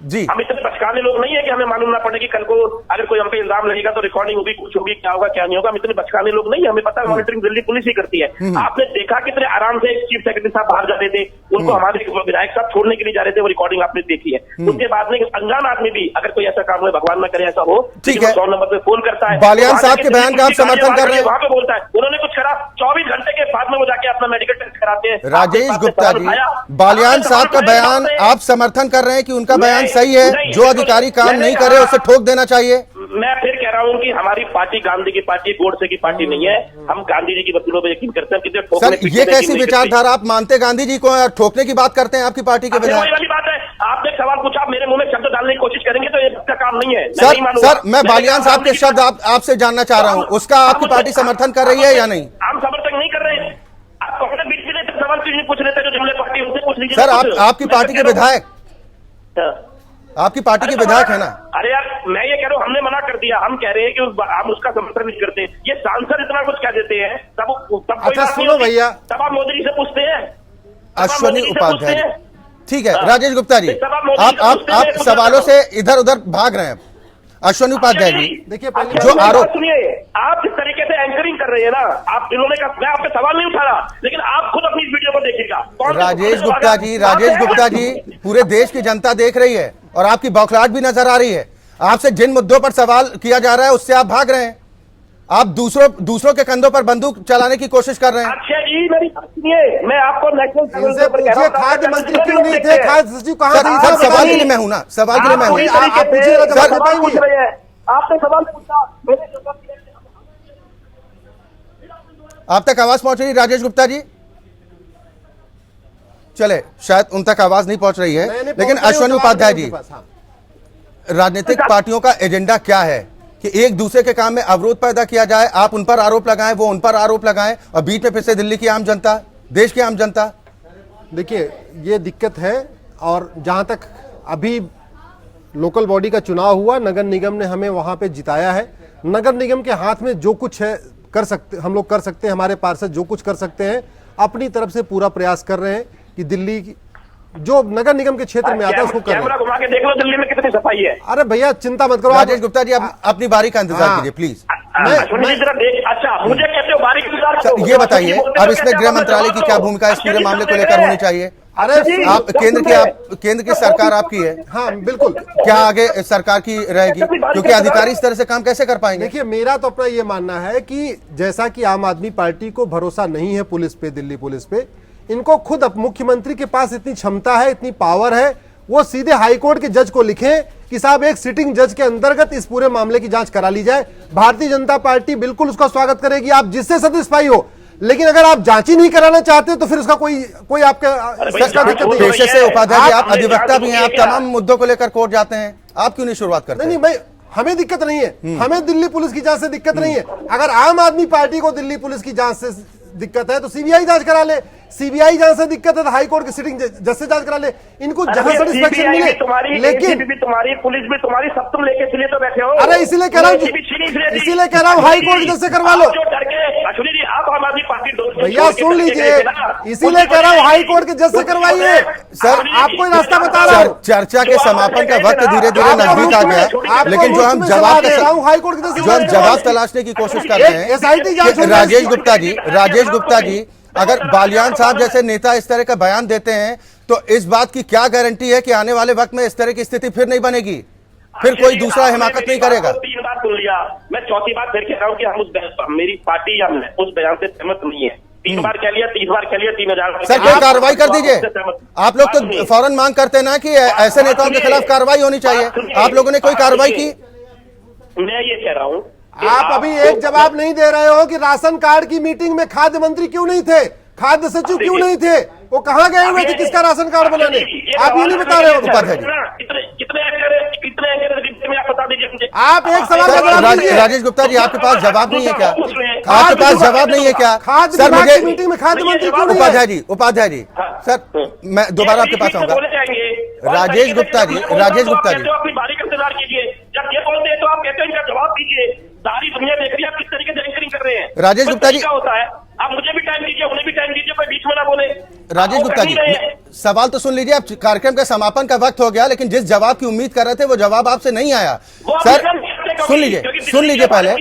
जी। हम इतने बचकाने लोग नहीं है कि हमें मालूम ना पड़े कि कल को अगर कोई हम पे इल्जाम लगेगा तो रिकॉर्डिंग होगी, कुछ होगी, क्या होगा क्या नहीं होगा। हम इतने बचकाने लोग नहीं है, हमें पता है मॉनिटरिंग दिल्ली पुलिस ही करती है। आपने देखा कितने आराम से चीफ सेक्रेटरी साहब बाहर जा रहे थे, उनको हमारे विधायक साहब छोड़ने के लिए जा रहे थे, वो रिकॉर्डिंग आपने देखी है। उसके बाद में अनजान आदमी भी अगर कोई ऐसा काम हो, भगवान ना करे ऐसा हो, ठीक है, 100 नंबर पे फोन करता है, बालियान साहब के बयान का आप समर्थन कर रहे हैं, वहां पे बोलता है उन्होंने कुछ करा, 24 घंटे के बाद में वो जाके अपना मेडिकल टेस्ट कराते हैं। राजेश गुप्ता जी, बालियान साहब का बयान आप समर्थन कर रहे हैं कि उनका बयान सही है, जो अधिकारी काम नहीं करे उसे ठोक देना चाहिए? मैं फिर कह रहा हूं कि हमारी पार्टी गांधी की पार्टी, गोडसे की पार्टी नहीं है। हम गांधी जी की वसूलों पर यकीन करते हैं। कितने ठोकने सर, पीटने ये पे कैसी यकीन नहीं करते। विचारधारा आप मानते गांधी जी को और ठोकने की बात करते हैं आपकी पार्टी के वही विधायक? वाली बात है, आपने एक सवाल पूछा, आप मेरे मुंह में शब्द डालने की कोशिश करेंगे तो ये इसका काम नहीं है। मैं नहीं मानूंगा। सर, मैं बालियान साहब के शब्द आपसे जानना चाह रहा हूं, उसका आपकी पार्टी समर्थन कर रही है या नहीं? हम समर्थन नहीं कर रहे हैं। आप कांग्रेस बीच में सवाल क्यों नहीं पूछ रहे थे? जो जुमले पार्टी उनसे पूछ लीजिए। सर, आपकी पार्टी के विधायक, आपकी पार्टी के विधायक है ना? अरे यार, मैं ये कह रहा हूँ, हमने मना कर दिया। हम कह रहे हैं कि हम उसका समर्थन नहीं करते। ये सांसद इतना कुछ कह देते हैं, तब अच्छा सुनो भैया, तब आप मोदी जी से पूछते हैं। अश्वनी उपाध्याय, ठीक है। राजेश गुप्ता जी, आप सवालों से इधर उधर भाग रहे हैं। अश्वनी उपाध्याय जी, देखिए जो आरोप, सुनिए, आप जिस तरीके से एंकरिंग कर रहे हैं ना, आप इन्होंने का, मैं आपसे सवाल नहीं उठा रहा, लेकिन आप खुद अपनी वीडियो को देखिएगा। राजेश गुप्ता जी, पूरे देश की जनता देख रही है और आपकी बौखलाहट भी नजर आ रही है। आपसे जिन मुद्दों पर सवाल किया जा रहा है उससे आप भाग रहे हैं। आप दूसरों के कंधों पर बंदूक चलाने की कोशिश कर रहे हैं। अच्छा जी, मेरी बात सुनिए, मैं आपको नेशनल इनसे पूछिए खाद्य मंत्री क्यों नहीं थे, खाद्य सचिव कहाँ थे? सर, सवाल के लिए मैं हूं ना, सवाल के लिए मैं हूं। आप पूछिएगा, जवाब दे पाएंगे? आपने सवाल पूछा, मैंने जवाब दिया। आप तक आवाज पहुंच रही है राजेश गुप्ता जी? चले, शायद उन तक आवाज नहीं पहुंच रही है, लेकिन अश्वनी उपाध्याय जी, राजनीतिक पार्टियों का एजेंडा क्या है कि एक दूसरे के काम में अवरोध पैदा किया जाए, आप उन पर आरोप लगाएं, वो उन पर आरोप लगाएं, और बीच में फिर से दिल्ली की आम जनता, देश की आम जनता। देखिए, ये दिक्कत है। और जहां तक अभी लोकल बॉडी का चुनाव हुआ, नगर निगम ने हमें वहां पे जिताया है। नगर निगम के हाथ में जो कुछ है कर सकते, हम लोग कर सकते हैं, हमारे पार्षद जो कुछ कर सकते हैं, अपनी तरफ से पूरा प्रयास कर रहे हैं कि दिल्ली की जो नगर निगम के क्षेत्र में आता है उसको कर रहे हैं। कैमरा घुमा के देख लो दिल्ली में कितनी सफाई है। अरे भैया चिंता मत करो। राजेश गुप्ता जी, आप अपनी बारी का इंतजार कीजिए प्लीज। अच्छा, मुझे कहते हो बारी इंतजार? ये बताइए, अब इसमें गृह मंत्रालय की क्या भूमिका इस पूरे मामले को लेकर होनी चाहिए? अरे आप केंद्र की सरकार आपकी है। हाँ बिल्कुल। क्या आगे सरकार की रहेगी? क्योंकि अधिकारी इस तरह से काम कैसे कर पाएंगे? देखिए, मेरा तो अपना ये मानना है कि जैसा कि आम आदमी पार्टी को भरोसा नहीं है पुलिस पे, दिल्ली पुलिस पे, इनको खुद मुख्यमंत्री के पास इतनी क्षमता है, इतनी पावर है, वो सीधे हाईकोर्ट के जज को लिखें कि साहब एक सिटिंग जज के अंतर्गत इस पूरे मामले की जांच करा ली जाए। भारतीय जनता पार्टी बिल्कुल उसका स्वागत करेगी, आप जिससे सेटिस्फाई हो। लेकिन अगर आप जांच ही नहीं कराना चाहते हो तो फिर उसका कोई आपका दिक्कत नहीं। पेशे से उपाध्याय जी, आप अधिवक्ता भी हैं, आप तमाम मुद्दों को लेकर कोर्ट जाते हैं, आप क्यों नहीं शुरुआत करते? नहीं भाई, हमें दिक्कत नहीं है, हमें दिल्ली पुलिस की जांच से दिक्कत नहीं है। अगर आम आदमी पार्टी को दिल्ली पुलिस की जांच से दिक्कत है तो सीबीआई जांच करा ले, सीबीआई जांच से दिक्कत है तो हाई कोर्ट की सिटिंग जज से जांच करा ले। इनको जहां सेटिस्फेक्शन मिले, लेकिन भी तुम्हारी, पुलिस भी तुम्हारी, सब तुम लेके इसलिए तो बैठे हो। अरे इसीलिए कह रहा हूँ हाई कोर्ट की जज से करवा लो। अश्विनी जी, आप आम आदमी पार्टी भैया सुन लीजिए, इसीलिए कह रहा हूँ हाई कोर्ट के जज से करवाइए। सर, आपको रास्ता बता रहा हूँ। चर्चा के समापन का वक्त धीरे धीरे नजदीक आ गया, लेकिन जो हम जवाब तलाशने की कोशिश करते हैं, राजेश गुप्ता जी, अगर बालियान साहब जैसे नेता इस तरह का बयान देते हैं तो इस बात की क्या गारंटी है कि आने वाले वक्त में इस तरह की स्थिति फिर नहीं बनेगी, फिर कोई दूसरा हिमाकत नहीं करेगा? 3 बार सुन लिया, मैं चौथी बार फिर कह रहा हूँ कि हम मेरी पार्टी या मैं उस बयान से सहमत नहीं है। 3 बार कह लिया, 30 बार कह लिया, 3000 सर, कोई कार्रवाई कर दीजिए। आप लोग तो फौरन मांग करते हैं ना कि ऐसे नेताओं के खिलाफ कार्रवाई होनी चाहिए, आप लोगों ने कोई कार्रवाई की? मैं ये कह रहा हूँ, आप अभी एक जवाब नहीं दे रहे हो कि राशन कार्ड की मीटिंग में खाद्य मंत्री क्यों नहीं थे, खाद्य सचिव क्यों नहीं थे, वो कहाँ गए हुए थे किसका राशन कार्ड बनाने? आप ये नहीं बता रहे हो उपाध्याय जी। आप एक सवाल का जवाब दीजिए। राजेश गुप्ता जी, आपके पास जवाब नहीं है क्या? आपके पास जवाब नहीं है क्या? सर, मुझे मीटिंग में खाद्य मंत्री क्यों नहीं? उपाध्याय जी, सर मैं दोबारा आपके पास आऊंगा। राजेश गुप्ता जी, अपनी बारी का इंतजार कीजिए। जब ये बोलते हैं तो आप कहते हैं इनका जवाब दीजिए। सारी दुनिया देख रही है आप किस तरीके से एंकरिंग कर रहे हैं। राजेश गुप्ता जी, क्या होता है, आप मुझे भी टाइम दीजिए, उन्हें भी टाइम दीजिए, कोई बीच में ना बोले। राजेश गुप्ता जी, सवाल तो सुन लीजिए। अब कार्यक्रम के समापन का वक्त हो गया, लेकिन जिस जवाब की उम्मीद कर रहे थे वो जवाब आपसे नहीं आया। सर सुन लीजिए पहले,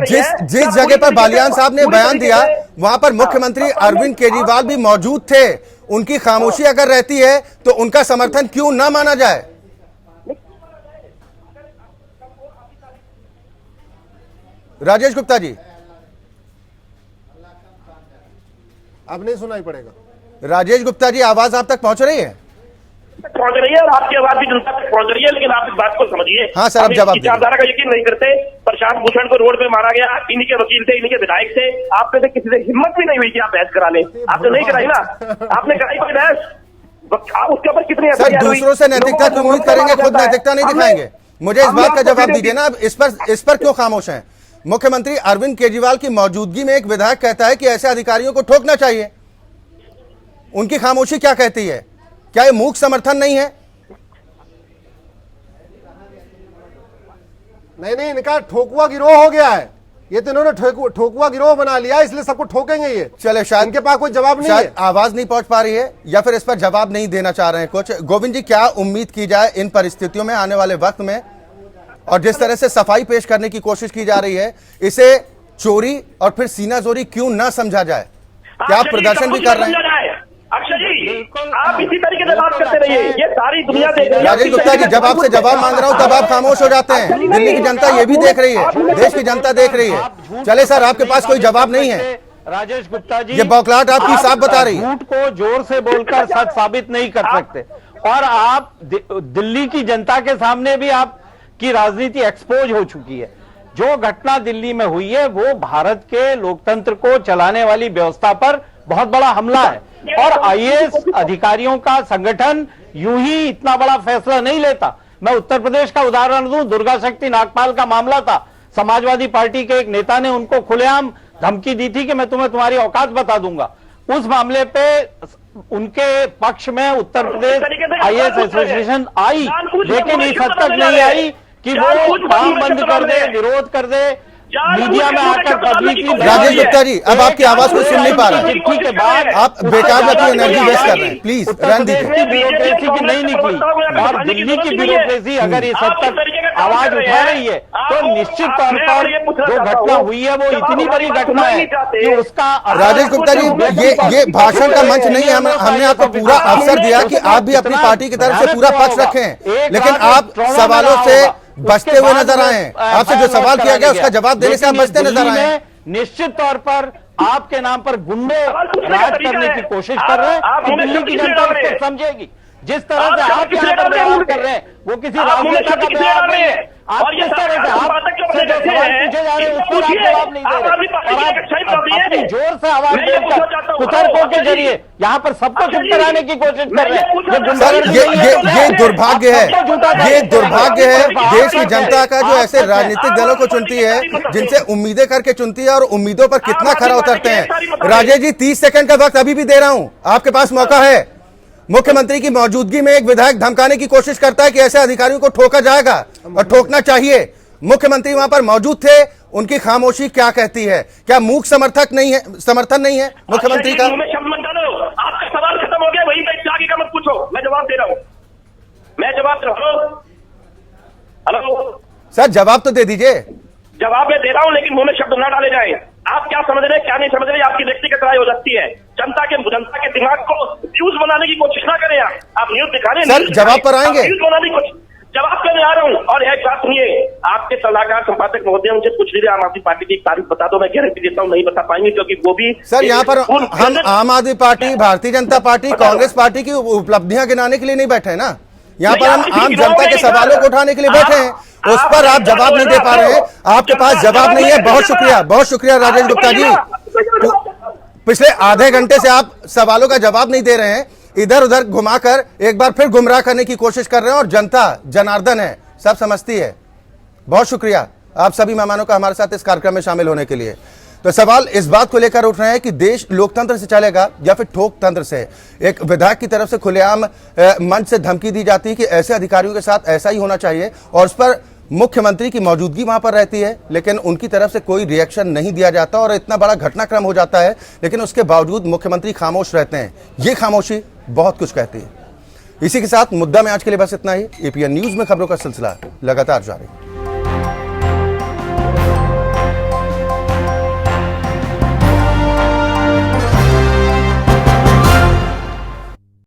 जिस जगह पर बालियान साहब ने बयान दिया वहां पर मुख्यमंत्री अरविंद केजरीवाल भी मौजूद थे। उनकी खामोशी अगर रहती है तो उनका समर्थन क्यों ना माना जाए? राजेश गुप्ता जी, अब नहीं सुनाई पड़ेगा। राजेश गुप्ता जी, आवाज आप तक पहुंच रही है? पहुंच रही है और आपकी आवाज भी जनता तक पहुंच रही है, लेकिन आप इस बात को समझिए। हाँ सर, अब जवाब दीजिए। विचारधारा का यकीन नहीं करते। प्रशांत भूषण को रोड पे मारा गया, इन्हीं के वकील थे, इन्हीं के विधायक थे। आप में से किसी से हिम्मत भी नहीं हुई कि आप बहस करा लें। आपने नहीं कराई ना, आपने कराई कोई बहस? आप उसके ऊपर कितनी सर दूसरों से नैतिकता की उम्मीद करेंगे, खुद नैतिकता नहीं दिखाएंगे। मुझे इस बात का जवाब दीजिए ना, इस पर क्यों खामोश हैं? मुख्यमंत्री अरविंद केजरीवाल की मौजूदगी में एक विधायक कहता है कि ऐसे अधिकारियों को ठोकना चाहिए। उनकी खामोशी क्या कहती है? क्या ये मूक समर्थन नहीं है? नहीं, इनका ठोकुआ गिरोह हो गया है। ये तो इन्होंने ठोकुआ गिरोह बना लिया, इसलिए सबको ठोकेंगे ये। चले, शायद इनके पास कोई जवाब नहीं है, आवाज नहीं पहुंच पा रही है या फिर इस पर जवाब नहीं देना चाह रहे हैं कुछ। गोविंद जी, क्या उम्मीद की जाए इन परिस्थितियों में आने वाले वक्त में, और जिस तरह से सफाई पेश करने की कोशिश की जा रही है, इसे चोरी और फिर सीनाजोरी क्यों न समझा जाए? क्या आप प्रदर्शन भी कर रहे हैं? अक्षय जी, आप इसी तरीके से बात करते रहिए, ये सारी दुनिया देख रही है। राजेश गुप्ता जी, जब आपसे जवाब मांग रहा हूं तब आप खामोश हो जाते हैं। दिल्ली की जनता ये भी देख रही है, देश की जनता देख रही है। चले सर, आपके पास कोई जवाब नहीं है। राजेश गुप्ता जी, ये बौखलाहट आपकी साफ बता रही है। झूठ को जोर से बोलकर सच साबित नहीं कर सकते, और आप दिल्ली की जनता के सामने भी आपकी राजनीति एक्सपोज हो चुकी है। जो घटना दिल्ली में हुई है वो भारत के लोकतंत्र को चलाने वाली व्यवस्था पर बहुत बड़ा हमला है, और आईएएस अधिकारियों का संगठन यूं ही इतना बड़ा फैसला नहीं लेता। मैं उत्तर प्रदेश का उदाहरण दूं, दुर्गा शक्ति नागपाल का मामला था। समाजवादी पार्टी के एक नेता ने उनको खुलेआम धमकी दी थी कि मैं तुम्हें तुम्हारी औकात बता दूंगा। उस मामले पे उनके पक्ष में उत्तर प्रदेश आईएएस एसोसिएशन आई, लेकिन इस हद तक नहीं आई कि वो काम बंद कर दे, विरोध कर दे, मीडिया में आकर पब्लिकली। राजेश गुप्ता जी, अब आपकी आवाज को सुन नहीं पा रहा। चिट्ठी के बाद आप बेकार में अपनी एनर्जी वेस्ट कर रहे हैं, प्लीज रहने दीजिए। ब्यूरोक्रेसी की नहीं निकली, और दिल्ली की ब्यूरोक्रेसी अगर इस हद तक आवाज उठा रही है तो निश्चित तौर पर जो घटना हुई है वो इतनी बड़ी घटना है कि उसका। राजेश गुप्ता जी, ये भाषण का मंच नहीं है। हमने आपको पूरा अवसर दिया कि आप भी अपनी पार्टी की तरफ से पूरा पक्ष रखें, लेकिन आप सवालों से बचते हुए नजर आए हैं। आपसे जो सवाल किया गया उसका जवाब देने से आप बचते नजर आए हैं। निश्चित तौर पर आपके नाम पर गुंडे राज करने की कोशिश कर रहे हैं, तो दिल्ली की जनता उसको समझेगी। जिस तरह से आप यहाँ पर व्यवहार कर रहे हैं वो किसी राजनेता का व्यवहार नहीं है। आप किस तरह से आपसे जो सवाल पूछे जा रहे हैं उस पर आप जवाब नहीं दे रहे, और आप अपनी जोर से आवाज देकर कुतर्कों के जरिए यहाँ पर सबको चुप कराने की कोशिश कर रहे हैं। सर, ये दुर्भाग्य है, ये दुर्भाग्य है देश की जनता का, जो ऐसे राजनीतिक दलों को चुनती है, जिनसे उम्मीदें करके चुनती है और उम्मीदों पर कितना खरा उतरते हैं। राजेश जी, 30 सेकंड का वक्त अभी भी दे रहा हूं, आपके पास मौका है। मुख्यमंत्री की मौजूदगी में एक विधायक धमकाने की कोशिश करता है कि ऐसे अधिकारियों को ठोका जाएगा और ठोकना चाहिए। मुख्यमंत्री वहां पर मौजूद थे, उनकी खामोशी क्या कहती है? क्या मूक समर्थन नहीं है मुख्यमंत्री का? आपका सवाल खत्म हो गया, वही पे आगे का मत पूछो, मैं जवाब दे रहा हूं, मैं जवाब दे रहा हूं। हेलो सर, जवाब तो दे दीजिए। जवाब मैं दे रहा हूं, लेकिन मुंह में शब्द न डाले जाए। आप क्या समझ रहे हैं क्या नहीं समझ रहे, आपकी व्यक्तिगत राय हो सकती है। जनता के दिमाग को न्यूज बनाने की कोशिश ना करें। आप न्यूज दिखाने सर, जवाब पर आएंगे। न्यूज बनाने की कोशिश, जवाब करने आ रहा हूं। और एक बात सुनिए, आपके सलाहकार संपादक महोदय उनसे पूछ लीजिए आम आदमी पार्टी की एक तारीख बता दो, मैं गारंटी देता हूं नहीं बता पाएंगे, क्योंकि वो भी। सर, यहाँ पर हम आम आदमी party, Bharatiya Janata party, Congress party की उपलब्धियां गिनाने के लिए नहीं बैठे ना। यहाँ पर हम आम जनता के सवालों को उठाने के लिए बैठे हैं, उस पर आप जवाब नहीं दे पा रहे हैं। आपके पास जवाब नहीं है। बहुत शुक्रिया राजेश गुप्ता जी। पिछले आधे घंटे से आप सवालों का जवाब नहीं दे रहे हैं, इधर उधर घुमाकर एक बार फिर गुमराह करने की कोशिश कर रहे हैं, और जनता जनार्दन है, सब समझती है। बहुत शुक्रिया आप सभी मेहमानों का हमारे साथ इस कार्यक्रम में शामिल होने के लिए। तो सवाल इस बात को लेकर उठ रहे हैं कि देश लोकतंत्र से चलेगा या फिर ठोक तंत्र से। एक विधायक की तरफ से खुलेआम मंच से धमकी दी जाती है कि ऐसे अधिकारियों के साथ ऐसा ही होना चाहिए, और उस पर मुख्यमंत्री की मौजूदगी वहां पर रहती है, लेकिन उनकी तरफ से कोई रिएक्शन नहीं दिया जाता, और इतना बड़ा घटनाक्रम हो जाता है, लेकिन उसके बावजूद मुख्यमंत्री खामोश रहते हैं। ये खामोशी बहुत कुछ कहती है। इसी के साथ मुद्दा में आज के लिए बस इतना ही। एपीएन न्यूज में खबरों का सिलसिला लगातार जारी।